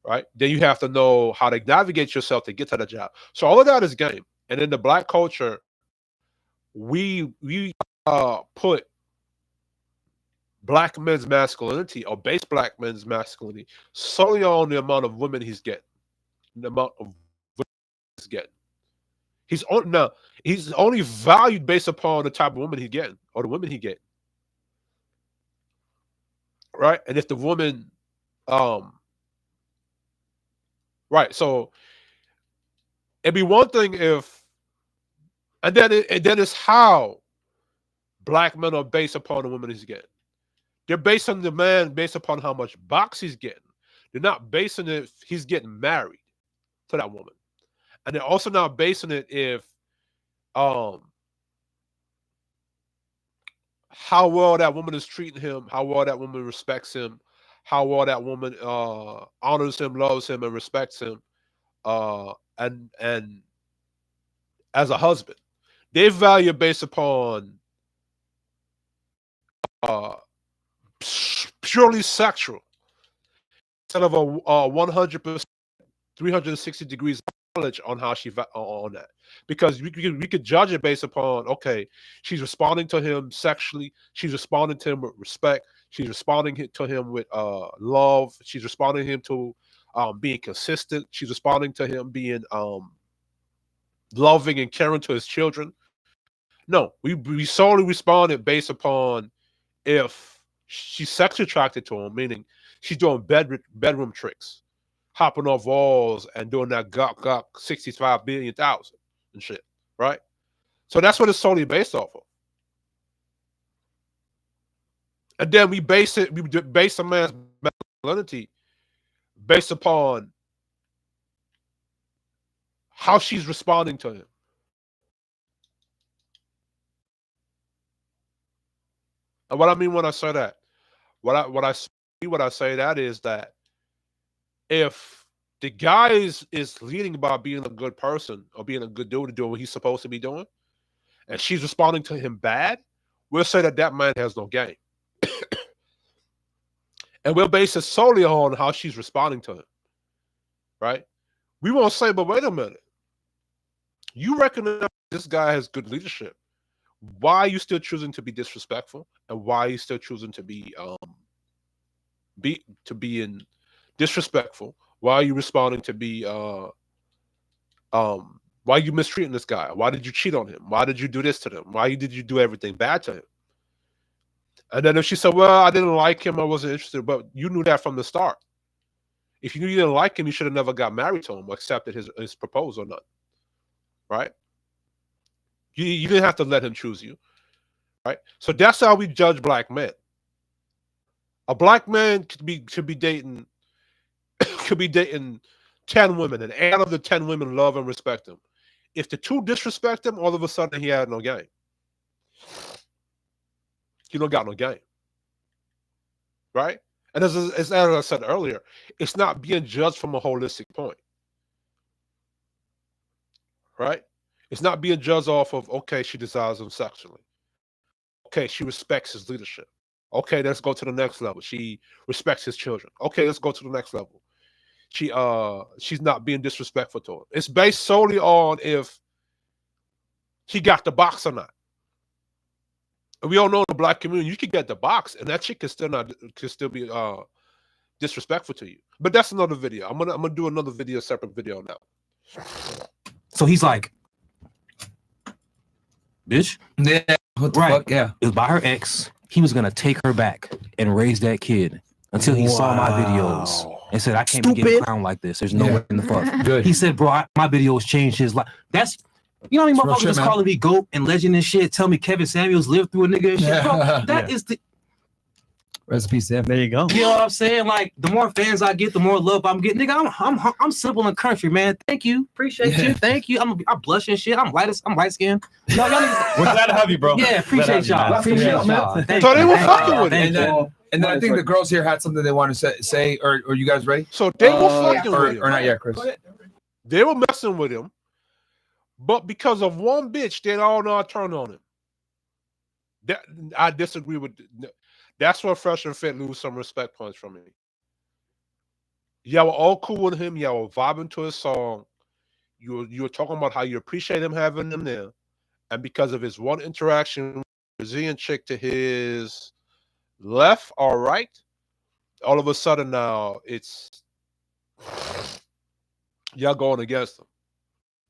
right? Then you have to know how to navigate yourself to get to the job. So all of that is game. And in the black culture, we put black men's masculinity or base black men's masculinity solely on the amount of women he's getting. The amount of women he's getting. He's only valued based upon the type of woman he's getting or the women he getting. Right? And if the woman right, so it'd be one thing if and then it's how black men are based upon the woman he's getting. They're based on the man based upon how much box he's getting. They're not basing it if he's getting married to that woman. And they're also not basing it if how well that woman is treating him, how well that woman respects him, how well that woman honors him, loves him, and respects him, and as a husband. They value based upon purely sexual instead of a 100%, 360 degrees knowledge on how she on that, because we could judge it based upon, okay, she's responding to him sexually, she's responding to him with respect, she's responding to him with love, she's responding to him to being consistent, she's responding to him being loving and caring to his children. No, we solely responded based upon if she's sexually attracted to him, meaning she's doing bedroom tricks, hopping off walls and doing that gawk 65 billion thousand and shit, right? So that's what it's solely based off of. And then we base a man's masculinity based upon how she's responding to him. And what I mean when I say that, what I say that is that if the guy is leading by being a good person or being a good dude to do what he's supposed to be doing, and she's responding to him bad, we'll say that that man has no game. And we'll base it solely on how she's responding to him, right? We won't say, but wait a minute. You recognize this guy has good leadership. Why are you still choosing to be disrespectful? And why are you still choosing to be disrespectful? Why are you responding to be why are you mistreating this guy? Why did you cheat on him? Why did you do this to him? Why did you do everything bad to him? And then if she said, well, I didn't like him, I wasn't interested, but you knew that from the start. If you knew you didn't like him, you should have never got married to him or accepted his proposal or not. Right? You didn't have to let him choose you. Right? So that's how we judge black men. A black man could be dating 10 women, and 8 of the 10 women love and respect him. If the 2 disrespect him, all of a sudden he had no game. He don't got no game. Right? And as I said earlier, it's not being judged from a holistic point. Right? It's not being judged off of, okay, she desires him sexually. Okay, she respects his leadership. Okay, let's go to the next level. She respects his children. Okay, let's go to the next level. She's not being disrespectful to him. It's based solely on if he got the box or not. And we all know in the black community, you could get the box, and that chick can still be disrespectful to you. But that's another video. I'm gonna do another video, separate video now. So he's like, bitch. Yeah. What the fuck? Yeah. It was by her ex. He was gonna take her back and raise that kid until he saw my videos and said, I can't be getting clowned like this. There's no way in the fuck. Good. He said, bro, my videos changed his life. That's, you know what I mean? Motherfuckers just calling me GOAT and legend and shit. Tell me Kevin Samuels lived through a nigga and shit. Bro, that is the recipe, Sam. There you go. You know what I'm saying? Like, the more fans I get, the more love I'm getting. Nigga, I'm simple and country, man. Thank you. Appreciate you. Thank you. I'm blush and shit. I'm light skinned. No, y'all niggas, we're glad to have you, bro. Yeah, appreciate y'all. Appreciate y'all. So they were fucking with it. And then I think the girls here had something they want to say, or are you guys ready? So they were fucking with him. Or not yet, Chris. They were messing with him. But because of one bitch, they all know I turned on him. That I disagree with. That's where Fresh and Fit lose some respect points from me. Y'all were all cool with him. Y'all were vibing to his song. You were talking about how you appreciate him having him there. And because of his one interaction with the Brazilian chick to his left or right, all of a sudden now it's y'all going against him.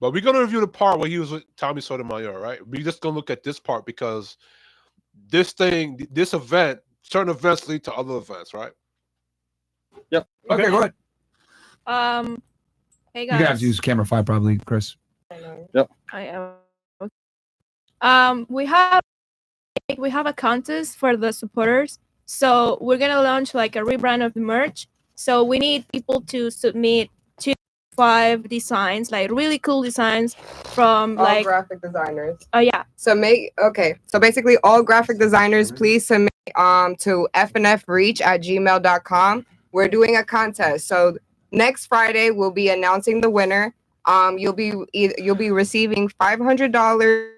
But we're going to review the part where he was with Tommy Sotomayor, right? We're just going to look at this part because this event, certain events lead to other events, right? Yep. Okay, go ahead. Hey You guys. have to use camera 5 probably, Chris. Yep. I am. We have a contest for the supporters. So we're gonna launch like a rebrand of the merch. So we need people to submit 2 to 5 designs, like really cool designs from all like graphic designers. Oh yeah. So basically all graphic designers, please submit to fnfreach@gmail.com. We're doing a contest. So next Friday we'll be announcing the winner. You'll be receiving $500.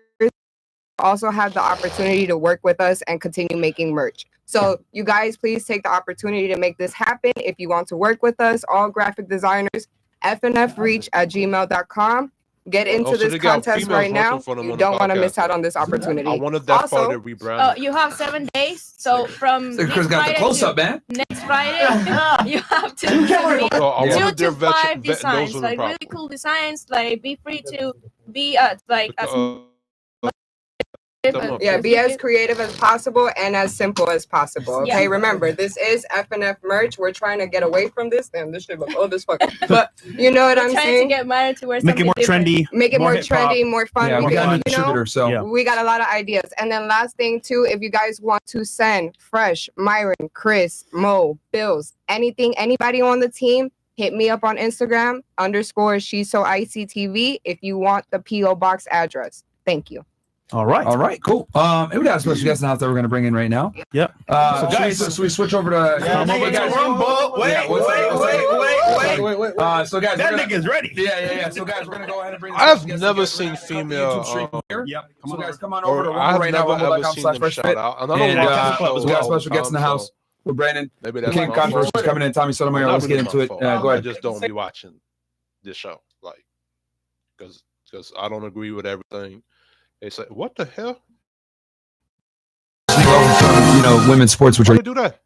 Also have the opportunity to work with us and continue making merch. So you guys, please take the opportunity to make this happen. If you want to work with us, all graphic designers, fnfreach@gmail.com. Get into this contest right now. You don't want to miss out on this opportunity. I wanted that part of the rebrand. You have 7 days. So from So Chris got the close-up, man. next Friday, you have to submit 2 to 5 designs, like really cool designs. Like be free to be be as creative as possible and as simple as possible. Okay, Yeah. Remember, this is FNF merch. We're trying to get away from this. Damn, this shit look old as fuck. But you know what I'm trying saying? to get married to wear Make it more something trendy. Make it more hip-hop. trendy, more fun. Yeah, we got a new you know? distributor, so Yeah. We got a lot of ideas. And then last thing too, if you guys want to send Fresh, Myron, Chris, Mo, Bills, anything, anybody on the team, hit me up on Instagram _SheSoIcyTV if you want the PO box address. Thank you. All right. All right, cool. And we got a special guest in the house that we're gonna bring in right now. Yep. So guys, so we switch over to wait. So guys, that nigga's ready. Yeah. So guys, we're gonna go ahead and bring. I've never seen female. Yep. So guys, come on over to I've right now. never ever seen them shout out. And I don't watch the show. We got a special guest in the house. With Brandon. Maybe the that's King Controversy is coming in. Tommy Sotomayor. Let's get into it. Go I ahead. just don't be watching this show, like, because I don't agree with everything they say. What the hell? You know, women's sports, which Why are they do that?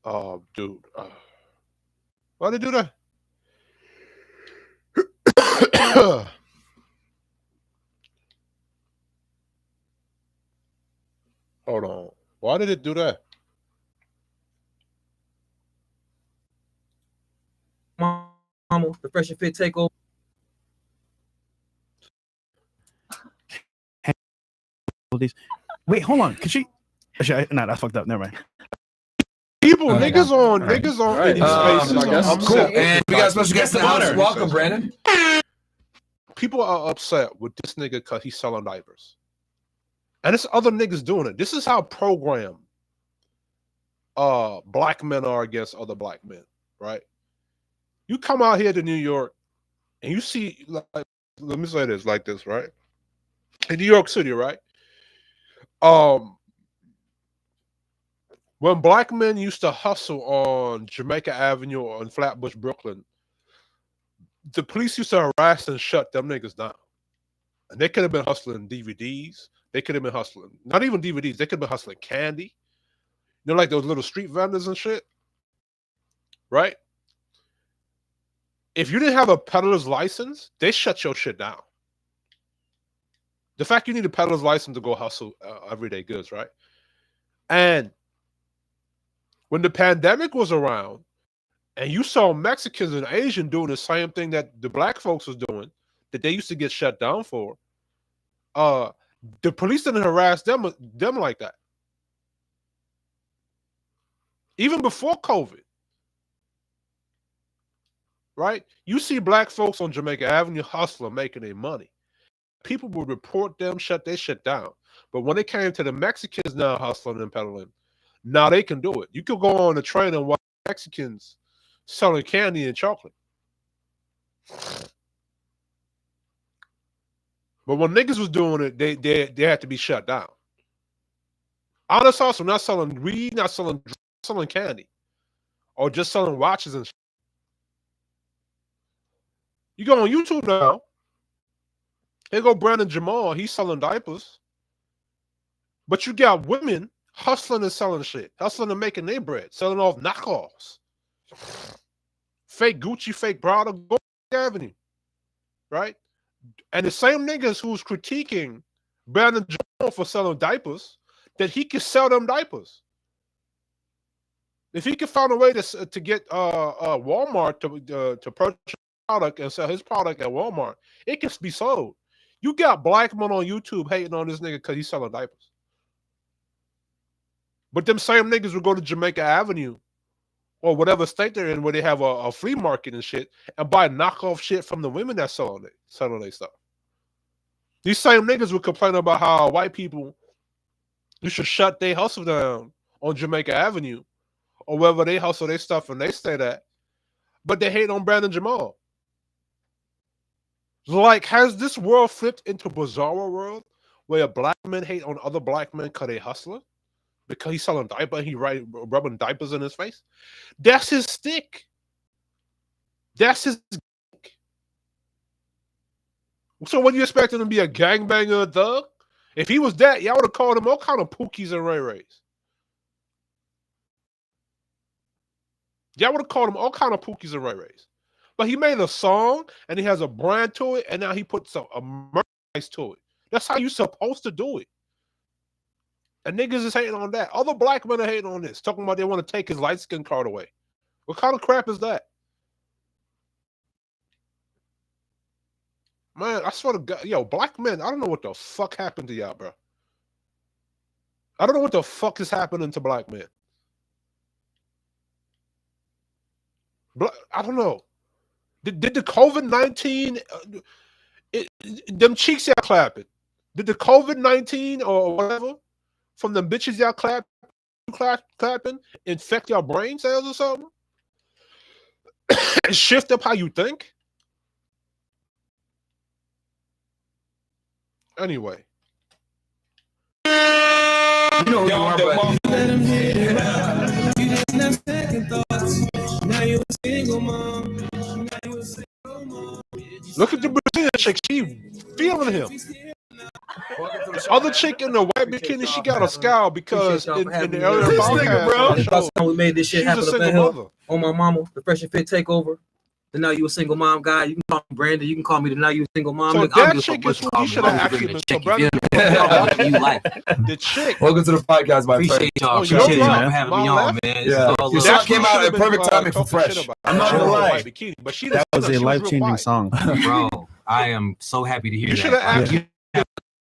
Oh, dude. Why they do that? Hold on. Why did it do that? The Fresh and Fit takeover. Wait, hold on. Could she? Actually, no, that's fucked up. Never mind. People, niggas on these spaces. Cool. And we got a special guest in the house. Welcome, Brandon. People are upset with this nigga because he's selling diapers. And it's other niggas doing it. This is how programmed black men are against other black men, right? You come out here to New York and you see, like, let me say this like this, right? In New York City, right? When black men used to hustle on Jamaica Avenue or in Flatbush, Brooklyn, the police used to harass and shut them niggas down. And they could have been hustling DVDs. They could have been hustling, not even DVDs, they could have been hustling candy. You know, like those little street vendors and shit, right? If you didn't have a peddler's license, they shut your shit down. The fact you need a peddler's license to go hustle everyday goods, right? And when the pandemic was around and you saw Mexicans and Asians doing the same thing that the black folks was doing, that they used to get shut down for, the police didn't harass them like that. Even before COVID, right? You see black folks on Jamaica Avenue hustling, making their money. People would report them, shut their shit down. But when it came to the Mexicans now hustling and peddling, now they can do it. You could go on the train and watch Mexicans selling candy and chocolate. But when niggas was doing it, they had to be shut down. Honest hustle, not selling weed, not selling candy, or just selling watches and shit. You go on YouTube now. Here go Brandon Jamal. He's selling diapers. But you got women hustling and selling shit, hustling and making their bread, selling off knockoffs. Fake Gucci, fake Prada, go Avenue, right? And the same niggas who's critiquing Brandon Jamal for selling diapers, that he could sell them diapers. If he could find a way to get Walmart to purchase product and sell his product at Walmart, it can be sold. You got black men on YouTube hating on this nigga because he's selling diapers. But them same niggas will go to Jamaica Avenue or whatever state they're in where they have a flea market and shit and buy knockoff shit from the women that's selling their stuff. These same niggas will complain about how white people, you should shut their hustle down on Jamaica Avenue or wherever they hustle their stuff and they stay at. But they hate on Brandon Jamal. Like, has this world flipped into a bizarre world where black men hate on other black men because they hustler? Because he's selling diaper and he rubbing diapers in his face? That's his stick. That's his stick. So what do you expect him to be, a gangbanger, a thug? If he was that, y'all would have called him all kind of Pookies and Ray Rays. Y'all would have called him all kind of Pookies and Ray Rays. But he made a song and he has a brand to it, and now he puts a merchandise to it. That's how you're supposed to do it. And niggas is hating on that. Other black men are hating on this, talking about they want to take his light skin card away. What kind of crap is that? Man, I swear to God, yo, black men, I don't know what the fuck happened to y'all, bro. I don't know what the fuck is happening to black men. I don't know. Did the COVID-19, them cheeks are clapping. Did the COVID-19 or whatever from the bitches y'all clapping infect your brain cells or something? And shift up how you think? Anyway. You know who you are, but Let him hit it out. You didn't have second thoughts. Now you're a single mom. Now you're a single mom. Look at the Brazilian chick. She feeling him. The other chick in the white bikini, she got a scowl because in the earlier podcast, That's how we made this shit she's a happen up single in here mother. on my mama, the Fresh and Fit takeover. The Now You a Single Mom guy. You can call me Brandon. You can call me the Now You a Single Mom. So Look, I don't that give a fuck chick what is you who call you me. should I'm have just actually bringing been. the So check. You Brandon, feel me? Whatever you like. the chick. welcome to the podcast, my Appreciate friend. y'all. Oh, you're Appreciate y'all right. for having My me on, left? man. This Yeah. is all Your love. song That's came who out should've at been, perfect timing for talking shit Fresh. about. I'm not She gonna was in a lie. white bikini, but she That was a she life-changing real quiet. song. Bro, I am so happy to hear You that. should have Like, actually.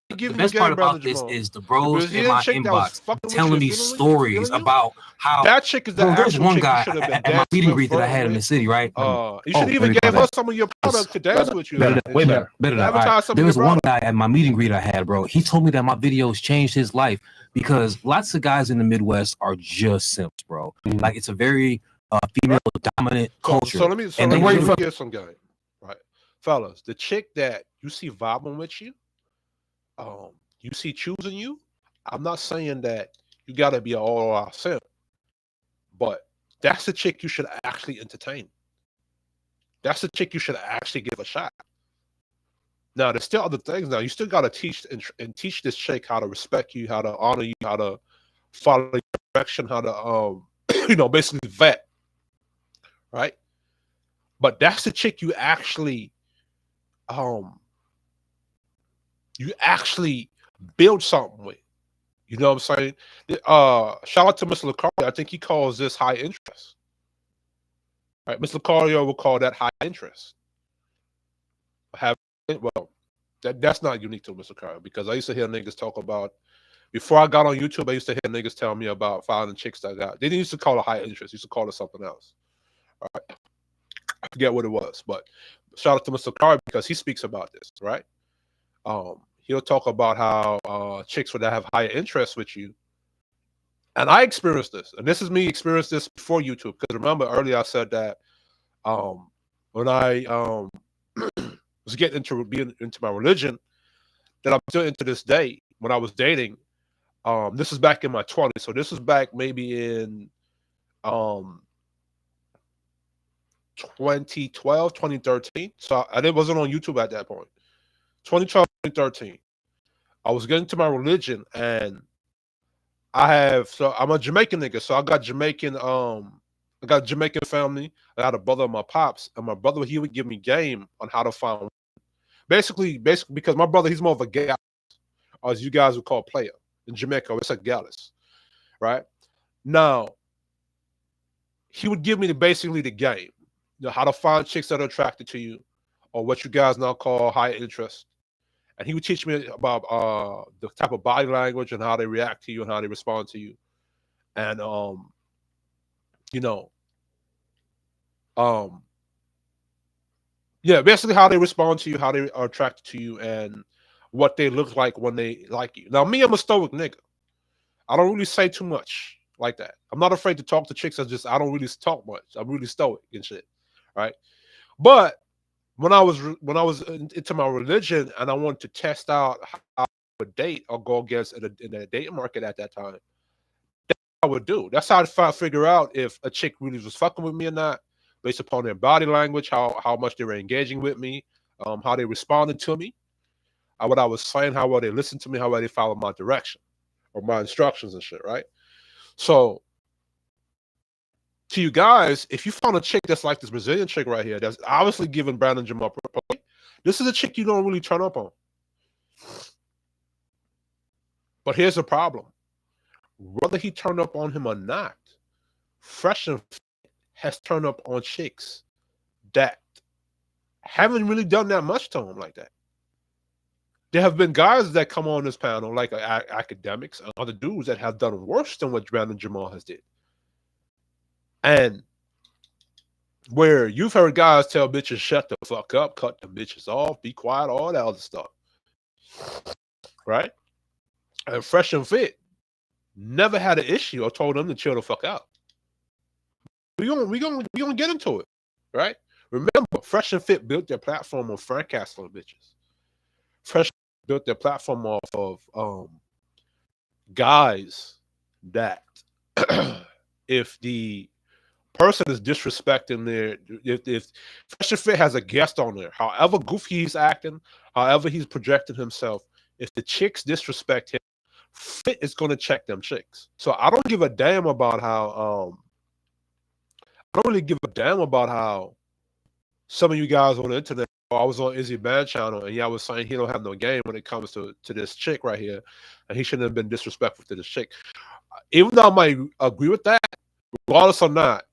the Give best you part game, about brother this Jamal. is the The bros in Brazilian my chick that was inbox fucking with telling you, me feeling stories you? about how. That chick is the Bro, there's actual one chick you guy should have been at my dancing meet and with, greet that I flirting had in the with. city, right? You should even let me give call her that. some of your product to dance with you. Better, and way shit. better. Better than all right. Advertise some of There your was one product. guy at my meet and greet I had, bro. He told me that my videos changed his life because lots of guys in the Midwest are just simps, bro. Like it's a very female dominant culture. So let me And they where you let me from? get some game, right, fellas. The chick that you see vibing with you, you see choosing you. I'm not saying that you gotta be an all-out simp, but that's the chick you should actually entertain. That's the chick you should actually give a shot. Now, there's still other things. Now, you still gotta teach and teach this chick how to respect you, how to honor you, how to follow your direction, how to basically vet, right? But that's the chick you actually build something with. You know what I'm saying? Shout out to Mr. Lucario. I think he calls this high interest. Right? Mr. Lucario will call that high interest. That's not unique to Mr. Lucario because I used to hear niggas talk about before I got on YouTube, I used to hear niggas tell me about finding chicks that got. They didn't used to call it high interest, used to call it something else. All right. I forget what it was, but shout out to Mr. Lucario because he speaks about this, right? He'll talk about how chicks would have higher interest with you. And I experienced this. And this is me experienced this before YouTube. Because remember earlier I said that when I was getting into my religion, that I'm still into this day, when I was dating, this is back in my 20s. So this was back maybe in 2012, 2013. So it wasn't on YouTube at that point. 2012, 2013. I was getting to my religion and I'm a Jamaican nigga, so I got Jamaican family. I got a brother of my pops, and my brother, he would give me game on how to find basically because my brother, he's more of a gallus, or as you guys would call player. In Jamaica, it's a gallus. Right? Now, he would give me basically the game. How to find chicks that are attracted to you, or what you guys now call high interest. And he would teach me about the type of body language and how they react to you and how they respond to you. And, basically how they respond to you, how they are attracted to you, and what they look like when they like you. Now, me, I'm a stoic nigga. I don't really say too much like that. I'm not afraid to talk to chicks. I don't really talk much. I'm really stoic and shit, right? But when I was into my religion and I wanted to test out how I would date or go against in the dating market at that time, that's what I would do. That's how I figure out if a chick really was fucking with me or not, based upon their body language, how much they were engaging with me, how they responded to me, what I was saying, how well they listened to me, how well they followed my direction or my instructions and shit, right? So, to you guys, if you found a chick that's like this Brazilian chick right here, that's obviously giving Brandon Jamal play, this is a chick you don't really turn up on. But here's the problem. Whether he turned up on him or not, Fresh and Fit has turned up on chicks that haven't really done that much to him like that. There have been guys that come on this panel, like academics and other dudes that have done worse than what Brandon Jamal has did. And where you've heard guys tell bitches, shut the fuck up, cut the bitches off, be quiet, all that other stuff. right? And Fresh and Fit never had an issue or told them to chill the fuck out. We gonna get into it, right? Remember, Fresh and Fit built their platform on Frank Castle bitches. Fresh built their platform off of guys that if the person is disrespecting if Fresh and Fit has a guest on there, however goofy he's acting, however he's projecting himself, if the chicks disrespect him, Fit is going to check them chicks. So I don't give a damn about how I don't really give a damn about how some of you guys on the internet. I was on Izzy Band channel and y'all was saying he don't have no game when it comes to this chick right here, and he shouldn't have been disrespectful to this chick. Even though I might agree with that, regardless or not,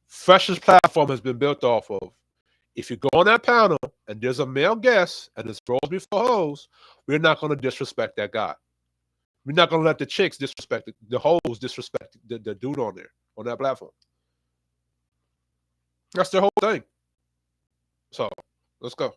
Fresh's platform has been built off of, if you go on that panel and there's a male guest and it's bros before hoes, we're not going to disrespect that guy. We're not going to let the chicks disrespect the hoes disrespect the dude on there, on that platform. That's their whole thing. So let's go.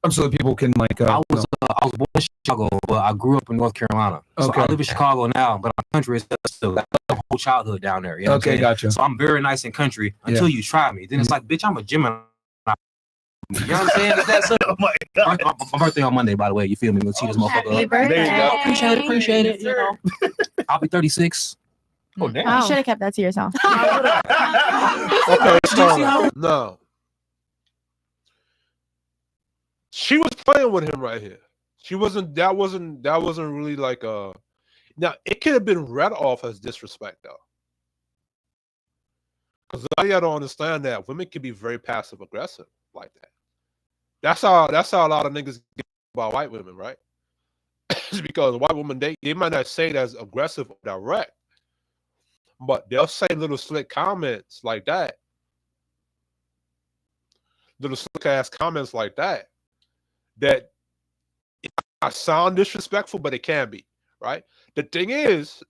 So that people can like. I was born in Chicago, but I grew up in North Carolina. So I live in Chicago now, but I'm country is still got the whole childhood down there. You know Okay, gotcha. So I'm very nice in country until you try me. Then it's like, bitch, I'm a Gemini. You know what I'm saying? That's Oh my God. my birthday on Monday, by the way. You feel me? We'll see this motherfucker up. There you go. Appreciate it. You know, I'll be 36. Oh damn! You should have kept that to yourself. Okay, so no. She was playing with him right here. She wasn't. That wasn't really like a. Now it could have been read off as disrespect though, because I got to understand that women can be very passive aggressive like that. That's how a lot of niggas get about white women, right? It's because white women they might not say it as aggressive or direct, but they'll say little slick comments like that, little slick ass comments like that. That it might sound disrespectful, but it can be, right? The thing is,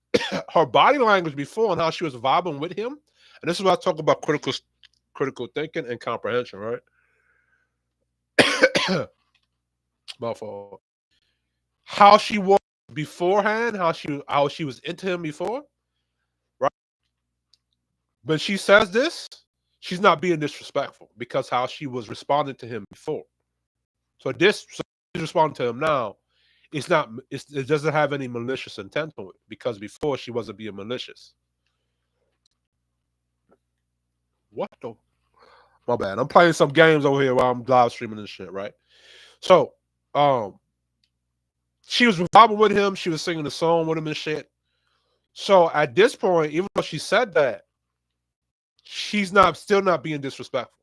her body language before and how she was vibing with him, and this is what I talk about critical thinking and comprehension, right? My fault. How she was beforehand, how she was into him before, right? When she says this, she's not being disrespectful because how she was responding to him before. So she's responding to him now. It doesn't have any malicious intent to it because before she wasn't being malicious. What the? My bad. I'm playing some games over here while I'm live streaming this shit, right? So, she was vibing with him. She was singing the song with him and shit. So at this point, even though she said that, she's still not being disrespectful.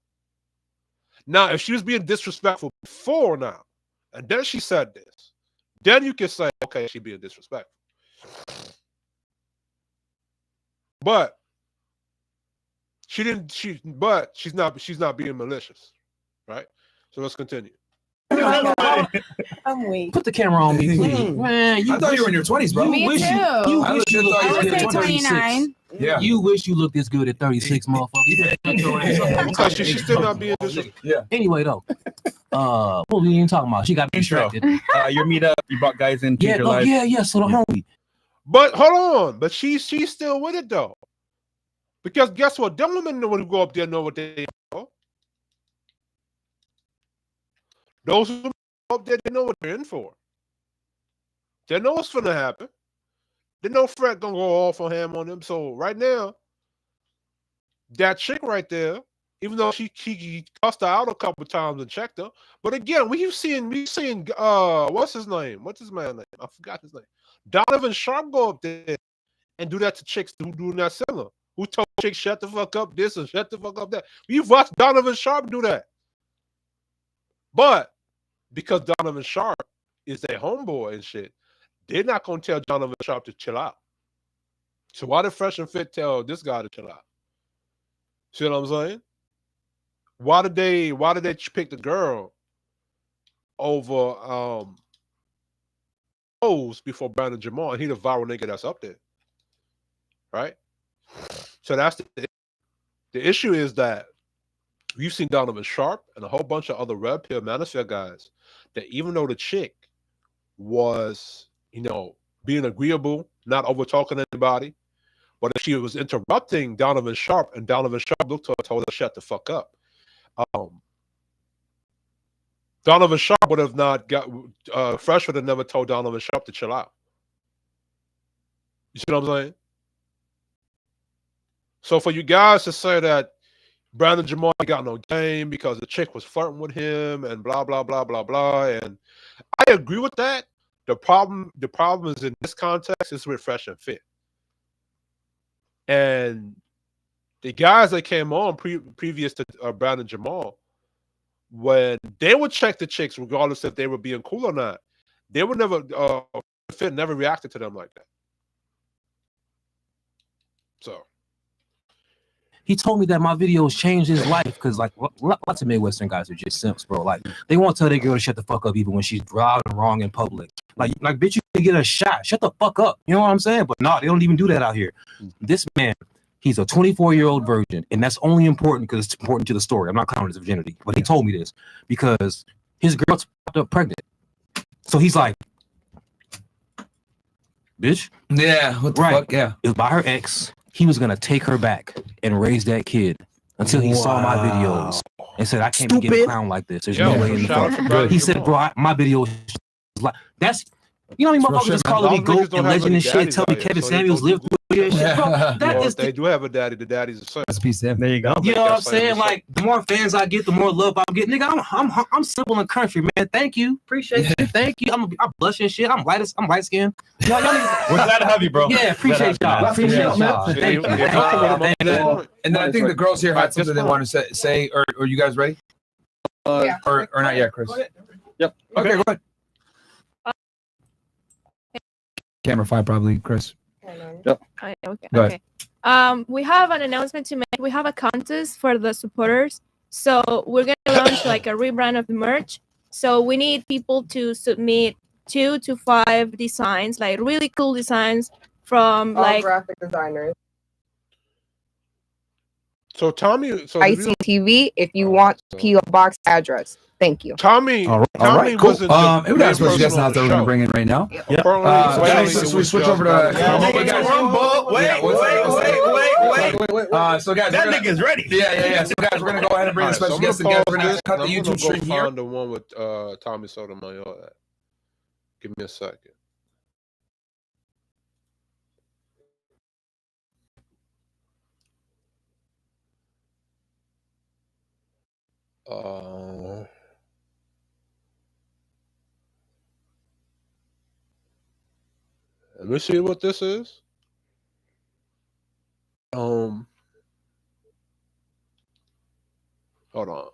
Now, if she was being disrespectful before now, and then she said this, then you can say, okay, she's being disrespectful. But she's not being malicious, right? So let's continue. I'm weak. Put the camera on me, please. Man, I thought you were in your 20s, bro. Me wish too. you I wish you looked would this say good at 29. 36. Yeah. You wish you looked this good at 36, motherfucker. Because she's still not being disrespectful. Yeah. Anyway, though, what we even talking about? She got distracted. Your meetup, you brought guys in. Yeah, yeah. So the homie. But hold on, but she's still with it though. Because guess what? Them women know when you go up there know what they know. Those who go up there, they know what they're in for. They know what's gonna happen. They know Fred gonna go off on him on them. So right now, that chick right there, even though she cussed her out a couple of times and checked her, but again, we seen what's his name? What's his man's name? I forgot his name. Donovan Sharp go up there and do that to chicks who doing that similar. Who told chicks shut the fuck up this and shut the fuck up that. We've watched Donovan Sharp do that. But because Donovan Sharp is their homeboy and shit, they're not gonna tell Donovan Sharp to chill out. So why did Fresh and Fit tell this guy to chill out? See what I'm saying? Why did they pick the girl over O's before Brandon Jamal? And he the viral nigga that's up there. Right? So that's the issue is that we've seen Donovan Sharp and a whole bunch of other Red Pill Manosphere guys that even though the chick was, being agreeable, not over talking to anybody. But if she was interrupting Donovan Sharp, and Donovan Sharp looked to her and told her to shut the fuck up, Donovan Sharp would have not got. Fresh would have never told Donovan Sharp to chill out. You see what I'm saying? So for you guys to say that Brandon Jamal got no game because the chick was flirting with him and blah blah blah blah blah, and I agree with that. The problem is in this context is with Fresh and Fit, and the guys that came on previous to Brandon Jamal, when they would check the chicks regardless if they were being cool or not, they would never Fit never reacted to them like that. So. He told me that my videos changed his life because, like, lots of Midwestern guys are just simps, bro. Like, they won't tell their girl to shut the fuck up even when she's driving wrong in public. Like, bitch, you can get a shot. Shut the fuck up. You know what I'm saying? But no, they don't even do that out here. This man, he's a 24-year-old virgin, and that's only important because it's important to the story. I'm not counting his virginity, but he told me this because his girl's popped up pregnant. So he's like, bitch. Yeah, what the fuck? Yeah. It was by her ex. He was gonna take her back and raise that kid until he saw my videos and said, "I can't be getting clowned like this. There's no way in the fuck." He said, "Bro, my video is like that's." You know, motherfuckers just calling me goat and legend and shit. Tell me Kevin Samuels lived through it. Shit, bro. That is they do have a daddy. The daddy's a son. There you go. You know what I'm saying? Like, the more fans I get, the more love I'm getting. Nigga, I'm simple and country, man. Thank you, appreciate you. Thank you. I'm blush and shit. I'm light skinned. We're glad to have you, bro. Yeah, appreciate y'all. Appreciate y'all. Thank you. And then I think the girls here had something they want to say. Are you guys ready? Yeah. Or not yet, Chris? Yep. Okay, go ahead. Camera 5, probably, Chris. Yep. Okay. Go ahead. We have an announcement to make. We have a contest for the supporters. So we're gonna launch like a rebrand of the merch. So we need people to submit 2 to 5 designs, like really cool designs from All like graphic designers. So Tommy, ICTV, if you want PO box address. Thank you. Tommy, All right, cool. It was not supposed to guess now that we're gonna bring in right now. Yep. So we switch over to. Wait. So guys, that nigga's ready. Yeah. So guys, we're gonna go ahead and bring the special guest again. We're gonna have to cut the YouTube stream here. Find the one with Tommy Sotomayor at. Give me a second. Let me see what this is. Hold on.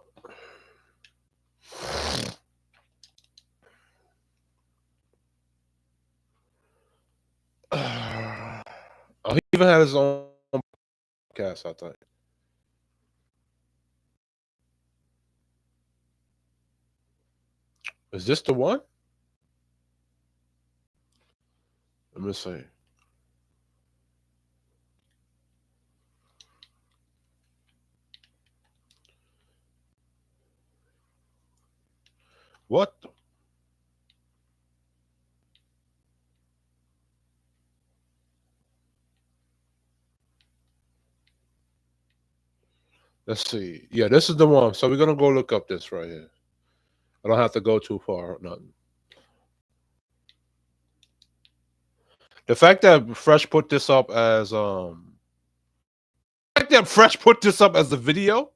He even had his own podcast, I think. Is this the one? Let me see. What? Let's see. Yeah, this is the one. So we're gonna go look up this right here. I don't have to go too far. Nothing. The fact that Fresh put this up as the video.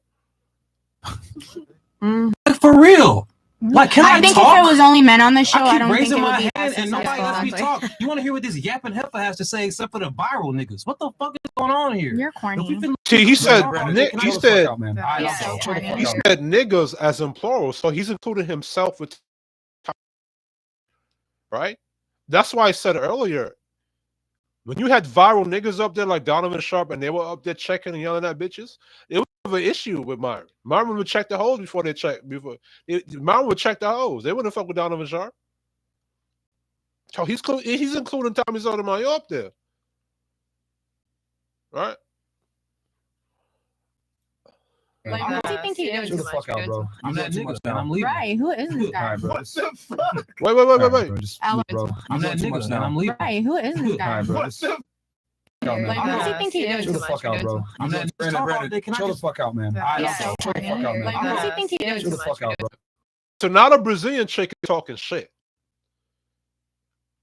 For real. Like, can I think talk? if it was only men on the show, I I keep don't think raising it would my be hand as and nobody lets me successful. talk. You want to hear what this yapping heifer has to say, except for the viral niggas? What the fuck is going on here? You're corny. See, he said He said said niggas as in plural, so he's including himself with, right? That's why I said earlier, when you had viral niggas up there like Donovan Sharp and they were up there checking and yelling at bitches, it was an issue with Myron. Myron would check the hoes before they check. Myron would check the hoes. They wouldn't fuck with Donovan Sharp. So he's including Tommy Sotomayor up there, right? Like, who does he think he is? Chill the fuck out, bro. I'm that too nigga, much man. now. I'm leaving. Right, who is this guy? Alright, bro. What the fuck? Wait. Alright, bro, just Alex. bro. I'm You're that doing too nigga, much man. now. I'm leaving. Right, who is this guy? Alright, bro. What Just the out, man. Like, who does he think he is? Chill the fuck out, bro. I'm that Brandon, nigga. Brandon, Can I chill the just- fuck out, man. Yeah. Chill the fuck out, Like, man. who does he think he is? Chill the fuck out, bro. So now the Brazilian chick is talking shit.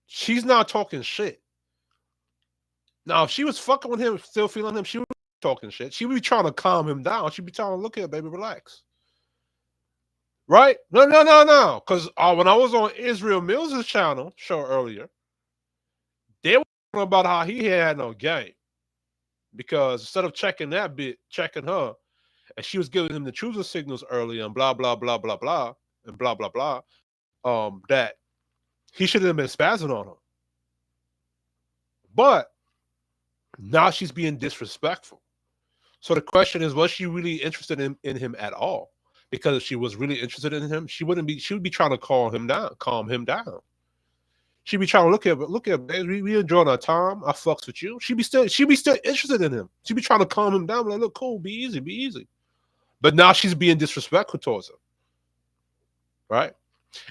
She's not talking shit. Now, if she was fucking with him, still feeling him, she would be talking shit. She would be trying to calm him down. She'd be telling him, look here, baby, relax. Right? No. Because when I was on Israel Mills' channel show earlier, they were talking about how he had no game. Because instead of checking that bit, checking her, and she was giving him the choosing signals earlier and blah, blah, blah, blah, blah, and blah, blah, blah, that he should have been spazzing on her. But now she's being disrespectful. So the question is, was she really interested in him at all? Because if she was really interested in him, she would be trying to calm him down. She'd be trying to look at, babe, we enjoying our time. I fucks with you. She'd be still interested in him. She'd be trying to calm him down, like, look, cool, be easy. But now she's being disrespectful towards him. Right?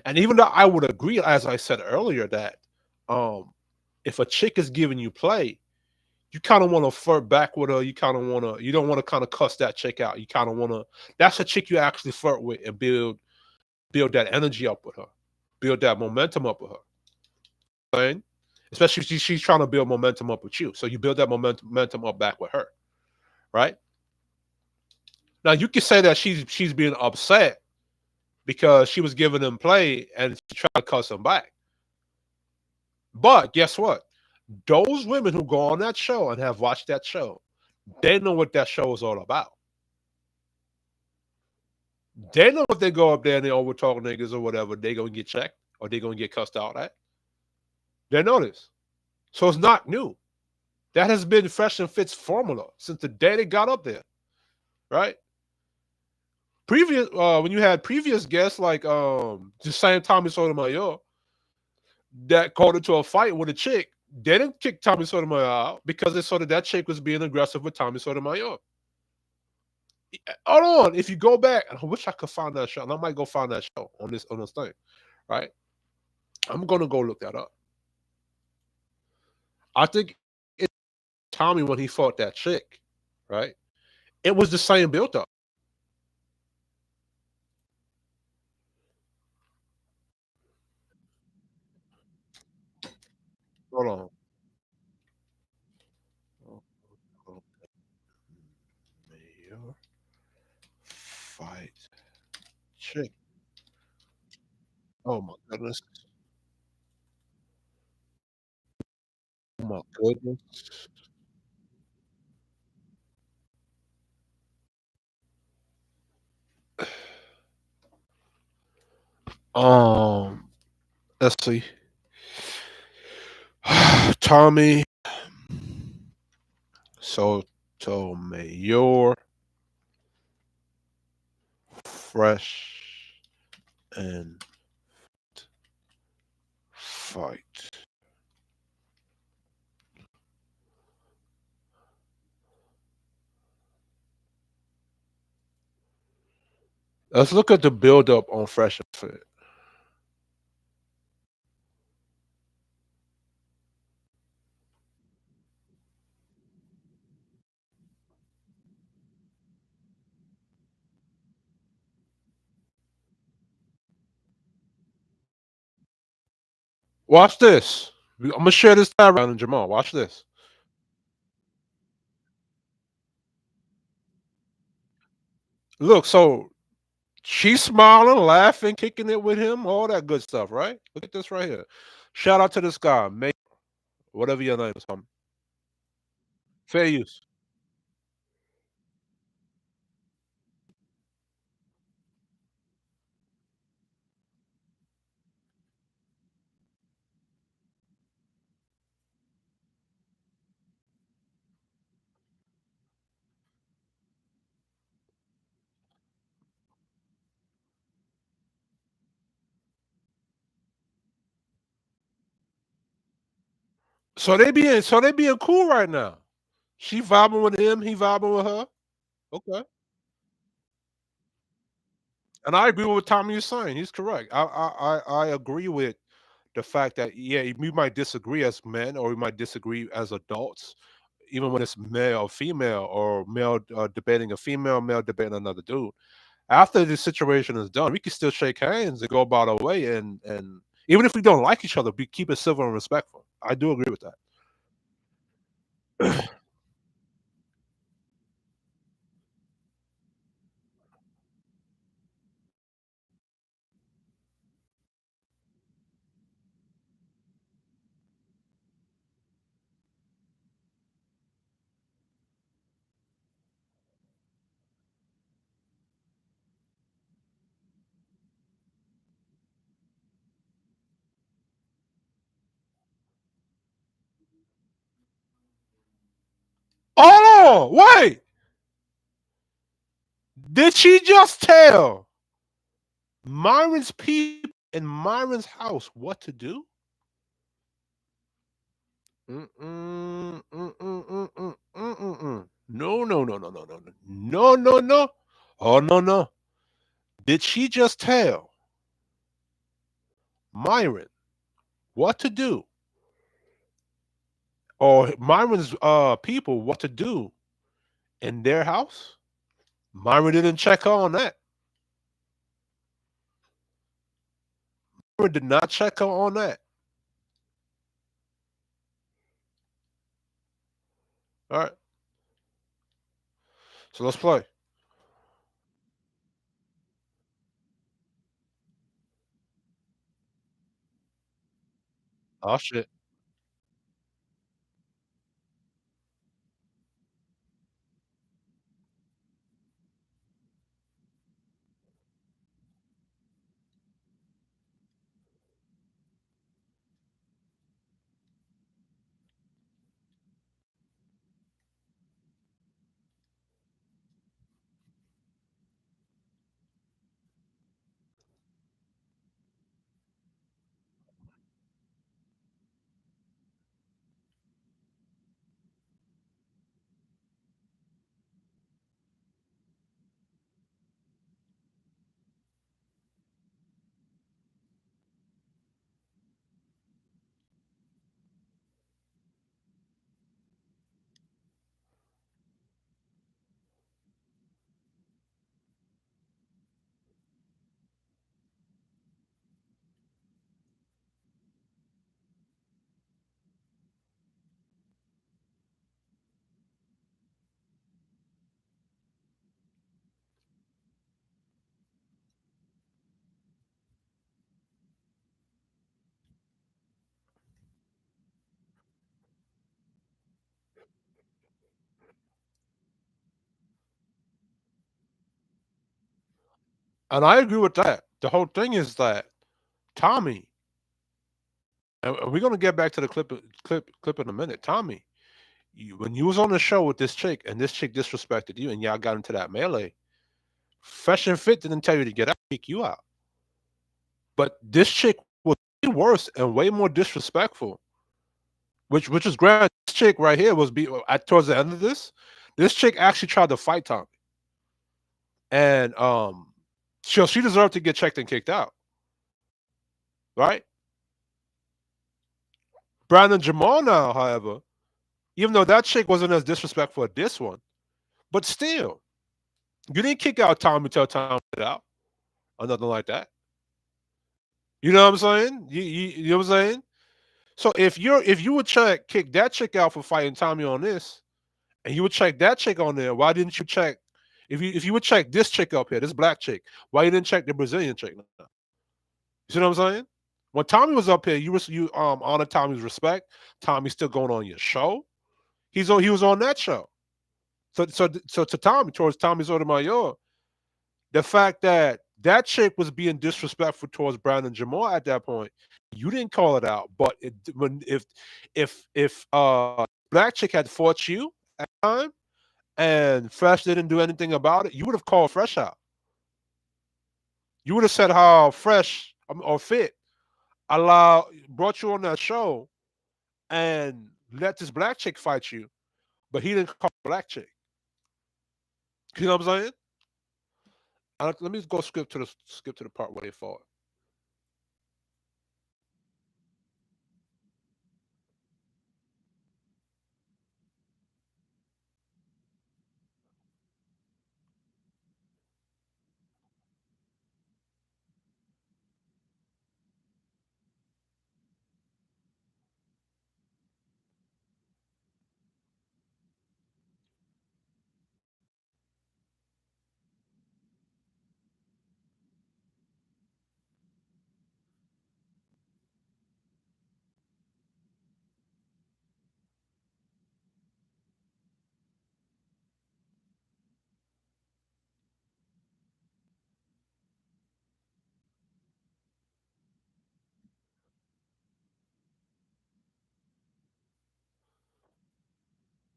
And even though I would agree, as I said earlier, that if a chick is giving you play, you kind of want to flirt back with her. You don't want to kind of cuss that chick out. You kind of want to, that's a chick you actually flirt with and build that energy up with her, build that momentum up with her. Right? Especially if she's trying to build momentum up with you. So you build that momentum up back with her. Right? Now you can say that she's being upset because she was giving him play and she tried to cuss him back. But guess what? Those women who go on that show and have watched that show, they know what that show is all about. They know if they go up there and they over talk niggas or whatever, they gonna get checked or they gonna get cussed out at. They know this. So it's not new. That has been Fresh and Fit's formula since the day they got up there. Right? Previous when you had previous guests like the same Tommy Sotomayor that called into a fight with a chick, they didn't kick Tommy Sotomayor out because they saw that chick was being aggressive with Tommy Sotomayor. Hold on, if you go back, I wish I could find that show, and I might go find that show on this thing, right? I'm gonna go look that up. I think Tommy when he fought that chick, right? It was the same build up. Hold on. Mayor fight chick. Oh my goodness. Oh my goodness. Let's see. Tommy Sotomayor Fresh and fight. Let's look at the build up on Fresh and Fit. Watch this. I'm gonna share this tab around, and Jamal. Watch this. Look, so she's smiling, laughing, kicking it with him, all that good stuff, right? Look at this right here. Shout out to this guy, mate, whatever your name is. Fair use. So they being cool right now. She vibing with him, he vibing with her. Okay. And I agree with what Tommy is saying. He's correct. I agree with the fact that we might disagree as men or we might disagree as adults, even when it's male or female or male debating a female, male debating another dude. After the situation is done, we can still shake hands and go about our way, and even if we don't like each other, we keep it civil and respectful. I do agree with that. Oh no! Wait! Did she just tell Myron's people in Myron's house what to do? Mm-mm, mm-mm, mm-mm, mm-mm. No, no, no, no, no, no, no, no, no, no. Oh no, no. Did she just tell Myron what to do, or Myron's people what to do in their house? Myron didn't check her on that. Myron did not check her on that. All right, so let's play. Oh shit. And I agree with that. The whole thing is that Tommy, and we're gonna get back to the clip in a minute. Tommy, when you was on the show with this chick and this chick disrespected you and y'all got into that melee, Fresh and Fit didn't tell you to get out, kick you out. But this chick was way worse and way more disrespectful. Which is great. This chick right here was towards the end of this. This chick actually tried to fight Tommy, and she deserved to get checked and kicked out, right? Brandon Jamal now, however, even though that chick wasn't as disrespectful as this one, but still, you didn't kick out Tommy, tell Tommy to get out or nothing like that. You know what I'm saying? You know what I'm saying? So if you would kick that chick out for fighting Tommy on this, and you would check that chick on there, why didn't you check if you would check this chick up here, this black chick, why you didn't check the Brazilian chick? You see what I'm saying? When Tommy was up here, you honored Tommy's respect. Tommy's still going on your show. He was on that show. So to Tommy, towards Tommy Sotomayor, the fact that that chick was being disrespectful towards Brandon Jamal at that point, you didn't call it out. But if black chick had fought you at the time and Fresh didn't do anything about it, you would have called Fresh out. You would have said how Fresh or Fit brought you on that show and let this black chick fight you, but he didn't call black chick. You know what I'm saying? Let me go skip to the part where they fought.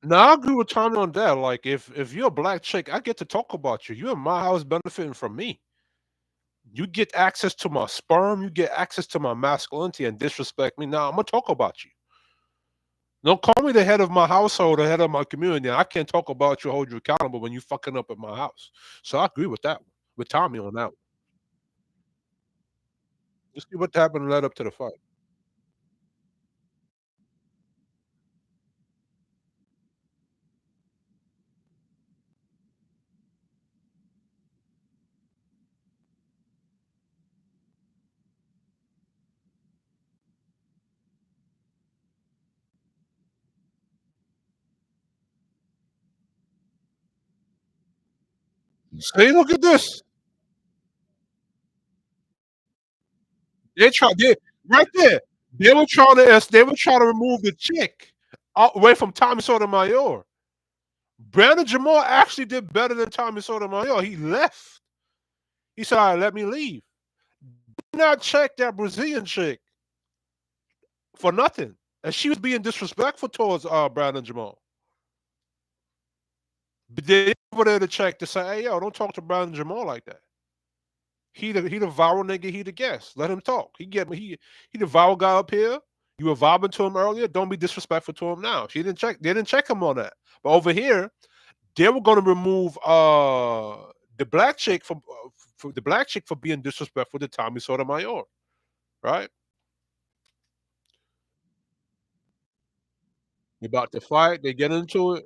Now I agree with Tommy on that. Like, if you're a black chick, I get to talk about you. You're in my house benefiting from me. You get access to my sperm. You get access to my masculinity and disrespect me. Now I'm gonna talk about you. Don't call me the head of my household, the head of my community. I can't talk about you, hold you accountable when you fucking up at my house. So I agree with that one, with Tommy on that one. Just see what happened led up to the fight. See, look at this. They right there. They were trying to remove the chick away from Tommy Sotomayor. Brandon Jamal actually did better than Tommy Sotomayor. He left. He said, "All right, let me leave." Did not check that Brazilian chick for nothing, and she was being disrespectful towards Brandon Jamal. But they over there to check to say, "Hey, yo, don't talk to Brandon Jamal like that. He the viral nigga. He the guest. Let him talk. He the viral guy up here. You were vibing to him earlier. Don't be disrespectful to him now." She didn't check. They didn't check him on that. But over here, they were going to remove the black chick for the black chick for being disrespectful to Tommy Sotomayor, right? They about to fight. They get into it.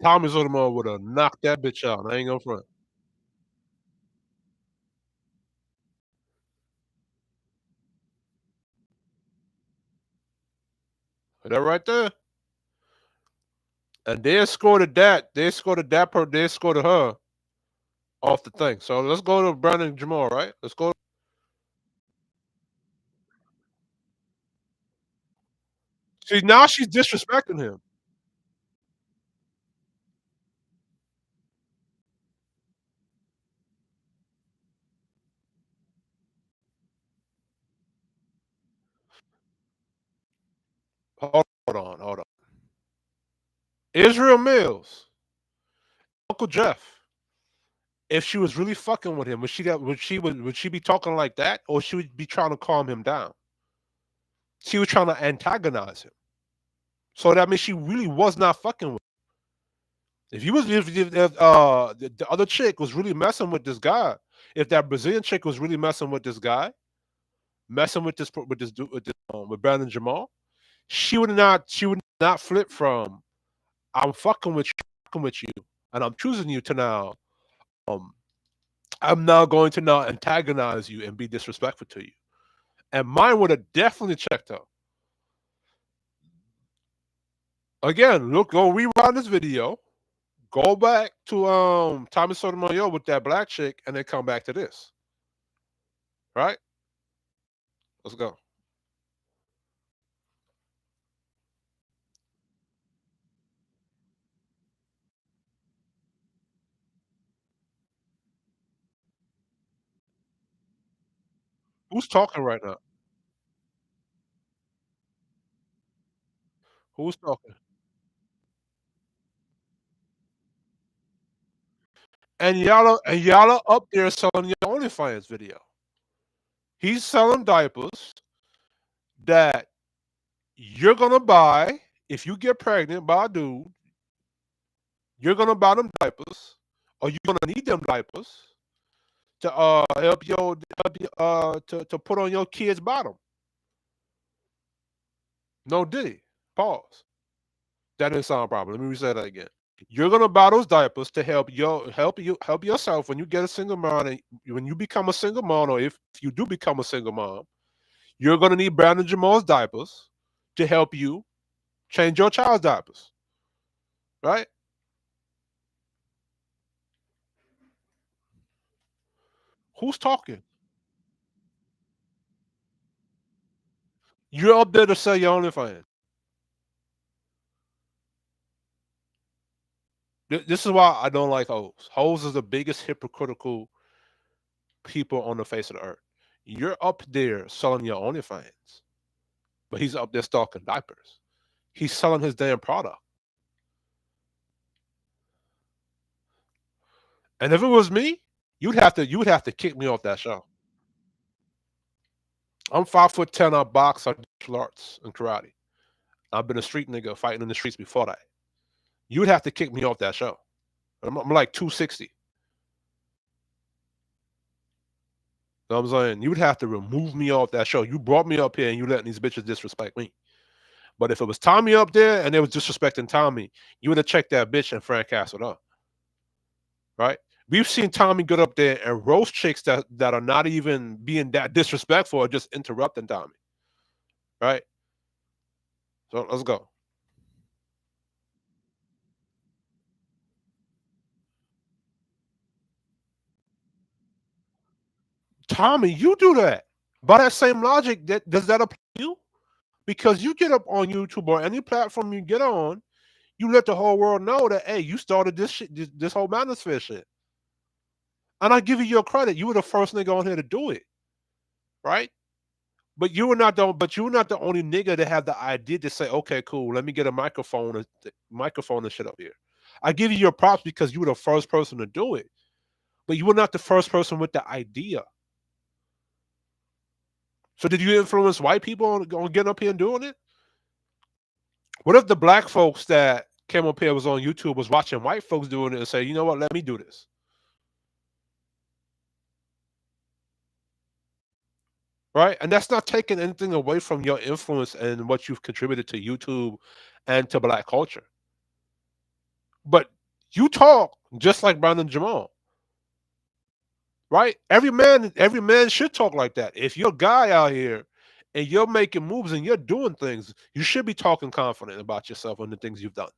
Tommy Sotomayor would have knocked that bitch out. I ain't gonna front. That right there. And they escorted that. They escorted that per. They escorted her off the thing. So let's go to Brandon Jamal, right? Let's go. See, now she's disrespecting him. Hold on. Israel Mills, Uncle Jeff. If she was really fucking with him, would she be talking like that, or she would be trying to calm him down? She was trying to antagonize him. So that means she really was not fucking with him. If he was, if the other chick was really messing with this guy, if that Brazilian chick was really messing with this guy, messing with with Brandon Jamal, she would not flip from I'm fucking with you, and I'm choosing you to now. Um, I'm now going to now antagonize you and be disrespectful to you. And mine would have definitely checked her. Again, look, go rewind this video. Go back to Tommy Sotomayor with that black chick, and then come back to this. Right? Let's go. Who's talking right now? Who's talking? And y'all are up there selling your OnlyFans video. He's selling diapers. that you're gonna buy if you get pregnant by a dude. You're gonna buy them diapers, or you're gonna need them diapers to help you to put on your kid's bottom. No diddy. Pause. That didn't sound proper. Let me say that again. You're gonna buy those diapers to help yourself when you get a single mom, and when you become a single mom, or if you do become a single mom, you're gonna need Brandon Jamal's diapers to help you change your child's diapers. Right? Who's talking? You're up there to sell your OnlyFans. This is why I don't like hoes. Hoes is the biggest hypocritical people on the face of the earth. You're up there selling your OnlyFans, but he's up there stalking diapers. He's selling his damn product. And if it was me, you would have to kick me off that show. I'm 5'10". I box, I do martial arts and karate. I've been a street nigga fighting in the streets before that. You would have to kick me off that show. I'm like 260. You know what I'm saying? You would have to remove me off that show. You brought me up here and you letting these bitches disrespect me. But if it was Tommy up there and they was disrespecting Tommy, you would have checked that bitch and Frank Castle up. Right? We've seen Tommy get up there and roast chicks that are not even being that disrespectful or just interrupting Tommy. Right? So let's go. Tommy, you do that. By that same logic, does that apply to you? Because you get up on YouTube or any platform you get on, you let the whole world know that, hey, you started this shit, this whole manosphere shit. And I give you your credit. You were the first nigga on here to do it. Right? But you were not the only nigga that had the idea to say, okay, cool, let me get a microphone and shit up here. I give you your props because you were the first person to do it. But you were not the first person with the idea. So did you influence white people on getting up here and doing it? What if the black folks that came up here was on YouTube was watching white folks doing it and say, you know what, let me do this? Right? And that's not taking anything away from your influence and what you've contributed to YouTube and to black culture. But you talk just like Brandon Jamal. Right? Every man should talk like that. If you're a guy out here and you're making moves and you're doing things, you should be talking confident about yourself and the things you've done.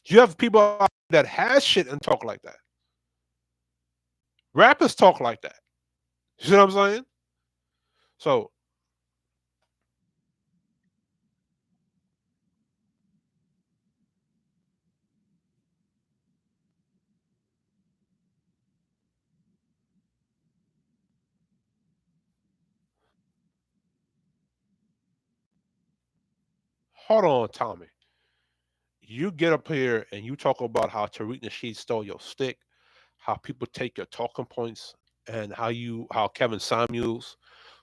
You have people out there that has shit and talk like that. Rappers talk like that. You see what I'm saying? So hold on, Tommy. You get up here and you talk about how Tariq Nasheed stole your stick, how people take your talking points, and how Kevin Samuels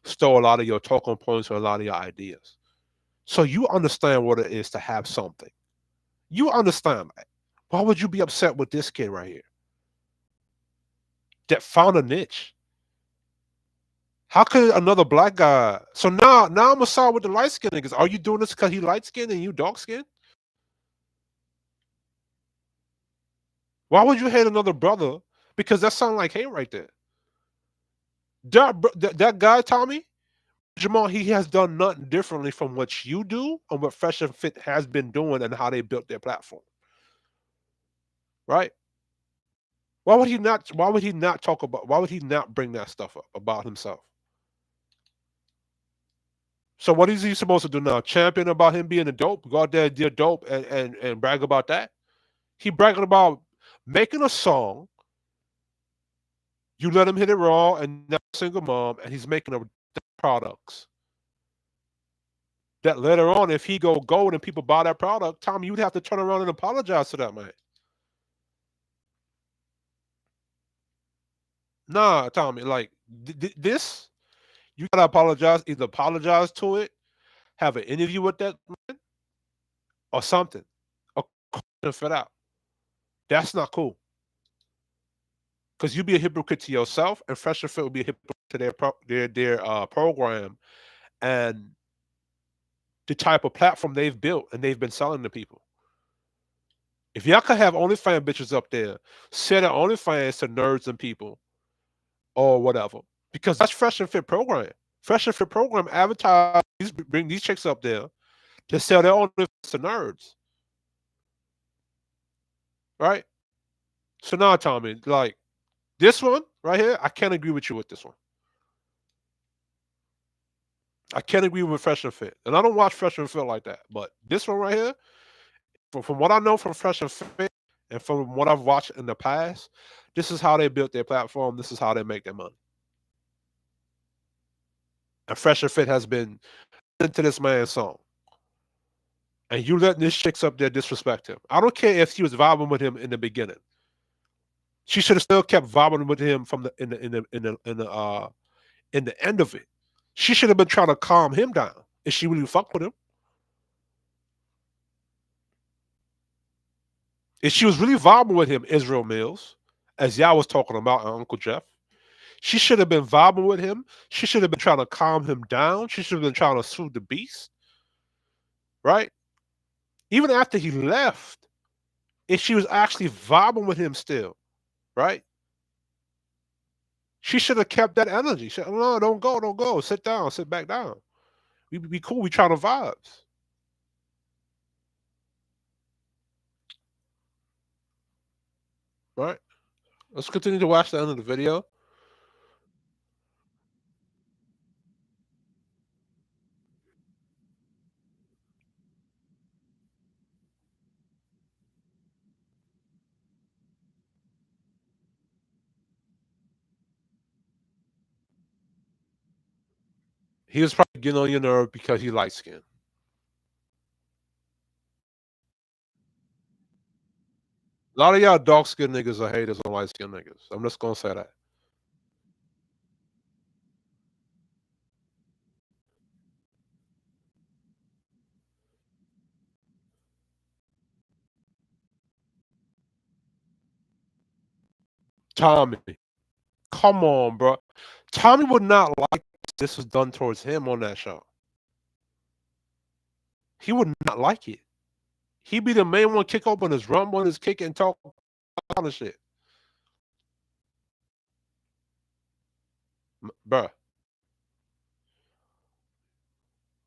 stole a lot of your talking points or a lot of your ideas. So you understand what it is to have something. You understand that. Why would you be upset with this kid right here that found a niche? How could another black guy? So now I'm gonna side with the light skinned niggas. Are you doing this because he light skinned and you dark skinned? Why would you hate another brother? Because that sounds like hate right there. That guy, Tommy, Jamal, he has done nothing differently from what you do and what Fresh and Fit has been doing and how they built their platform. Right? Why would he not talk about, why would he not bring that stuff up about himself? So what is he supposed to do now? Champion about him being a dope? Go out there and do dope and brag about that? He bragging about making a song. You let him hit it raw and now single mom, and he's making products. That later on, if he go gold and people buy that product, Tommy, you'd have to turn around and apologize to that man. Nah, Tommy, like this, You gotta apologize. Either apologize to it, have an interview with that man, or something. Or fit out. That's not cool. Because you be a hypocrite to yourself, and Fresh and Fit will be a hypocrite to their program and the type of platform they've built and they've been selling to people. If y'all could have OnlyFans bitches up there, sell their OnlyFans to nerds and people or whatever, because that's Fresh and Fit program. Fresh and Fit program advertise, bring these chicks up there to sell their OnlyFans to nerds, right? So now, Tommy, like this one right here, I can't agree with you with this one. I can't agree with Fresh and Fit, and I don't watch Fresh and Fit like that. But this one right here, from what I know from Fresh and Fit, and from what I've watched in the past, this is how they built their platform. This is how they make their money. And Fresh and Fit has been into this man's song, and you letting this chicks up there disrespect him. I don't care if she was vibing with him in the beginning. She should have still kept vibing with him from the in the end of it. She should have been trying to calm him down if she really fucked with him. If she was really vibing with him, Israel Mills, as y'all was talking about, Uncle Jeff, she should have been vibing with him. She should have been trying to calm him down. She should have been trying to soothe the beast, right? Even after he left, if she was actually vibing with him still, right? She should have kept that energy. She said, no, don't go. Sit down, sit back down. We be cool. We trying to vibes. Right? Let's continue to watch the end of the video. He was probably getting on your nerve because he light skinned. A lot of y'all dark skinned niggas are haters on light skinned niggas. I'm just gonna say that. Tommy, come on, bro. Tommy would not like this was done towards him on that show. He would not like it. He'd be the main one kick open his rumble, his kick and talk all the shit. Bruh.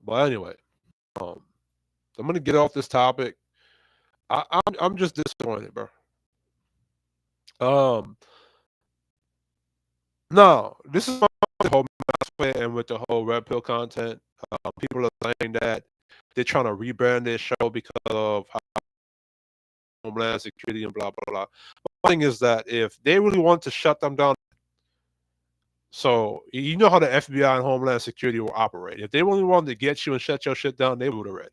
But anyway, I'm gonna get off this topic. I'm just disappointed, bro. No, this is the whole and with the whole red pill content. People are saying that they're trying to rebrand this show because of Homeland Security and blah blah blah. The thing is that if they really want to shut them down, so you know how the FBI and Homeland Security will operate. If they really wanted to get you and shut your shit down, they would already.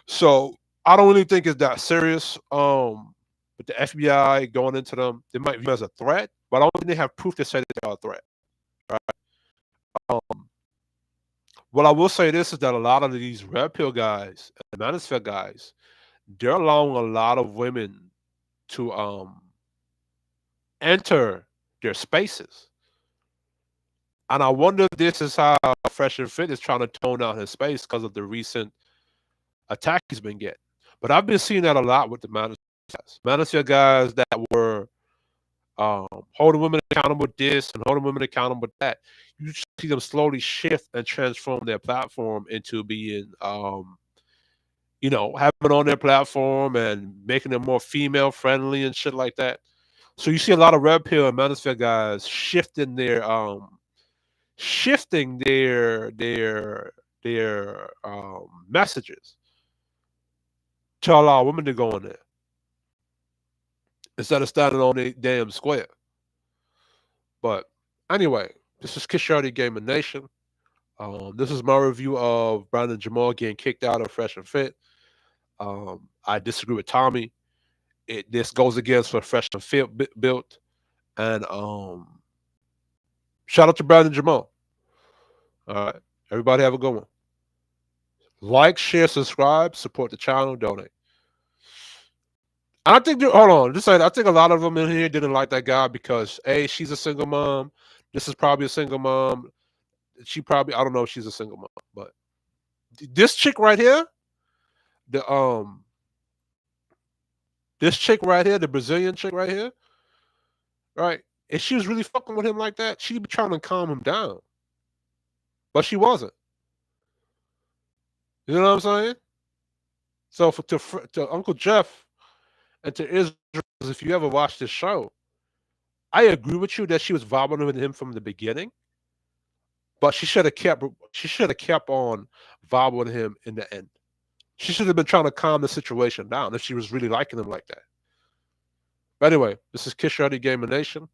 So I don't really think it's that serious. With the FBI going into them, they might view as a threat, but I don't think they have proof to say that they are a threat. Right? What I will say this is that a lot of these red pill guys and manosphere guys, they're allowing a lot of women to enter their spaces. And I wonder if this is how Fresh and Fit is trying to tone down his space because of the recent attack he's been getting. But I've been seeing that a lot with the manosphere guys that were holding women accountable with this and holding women accountable with that. You see them slowly shift and transform their platform into being, you know, having on their platform and making them more female friendly and shit like that. So you see a lot of red pill and manosphere guys shifting their messages to allow women to go in there instead of standing on a damn square. But anyway, this is Kishorty Gamer Nation. This is my review of Brandon Jamal getting kicked out of Fresh and Fit. I disagree with Tommy. This goes against what Fresh and Fit built. And shout out to Brandon Jamal. All right. Everybody have a good one. Like, share, subscribe, support the channel, donate. I think, hold on, just saying, I think a lot of them in here didn't like that guy because, A, she's a single mom. This is probably a single mom. She probably, I don't know if she's a single mom, but this chick right here, this chick right here, the Brazilian chick right here, right? If she was really fucking with him like that, she'd be trying to calm him down. But she wasn't. You know what I'm saying? So to Uncle Jeff and to Israel, if you ever watched this show, I agree with you that she was vibing with him from the beginning, but she should have kept on vibing with him in the end. She should have been trying to calm the situation down if she was really liking him like that. But anyway, this is Kish Ready Gamer Nation.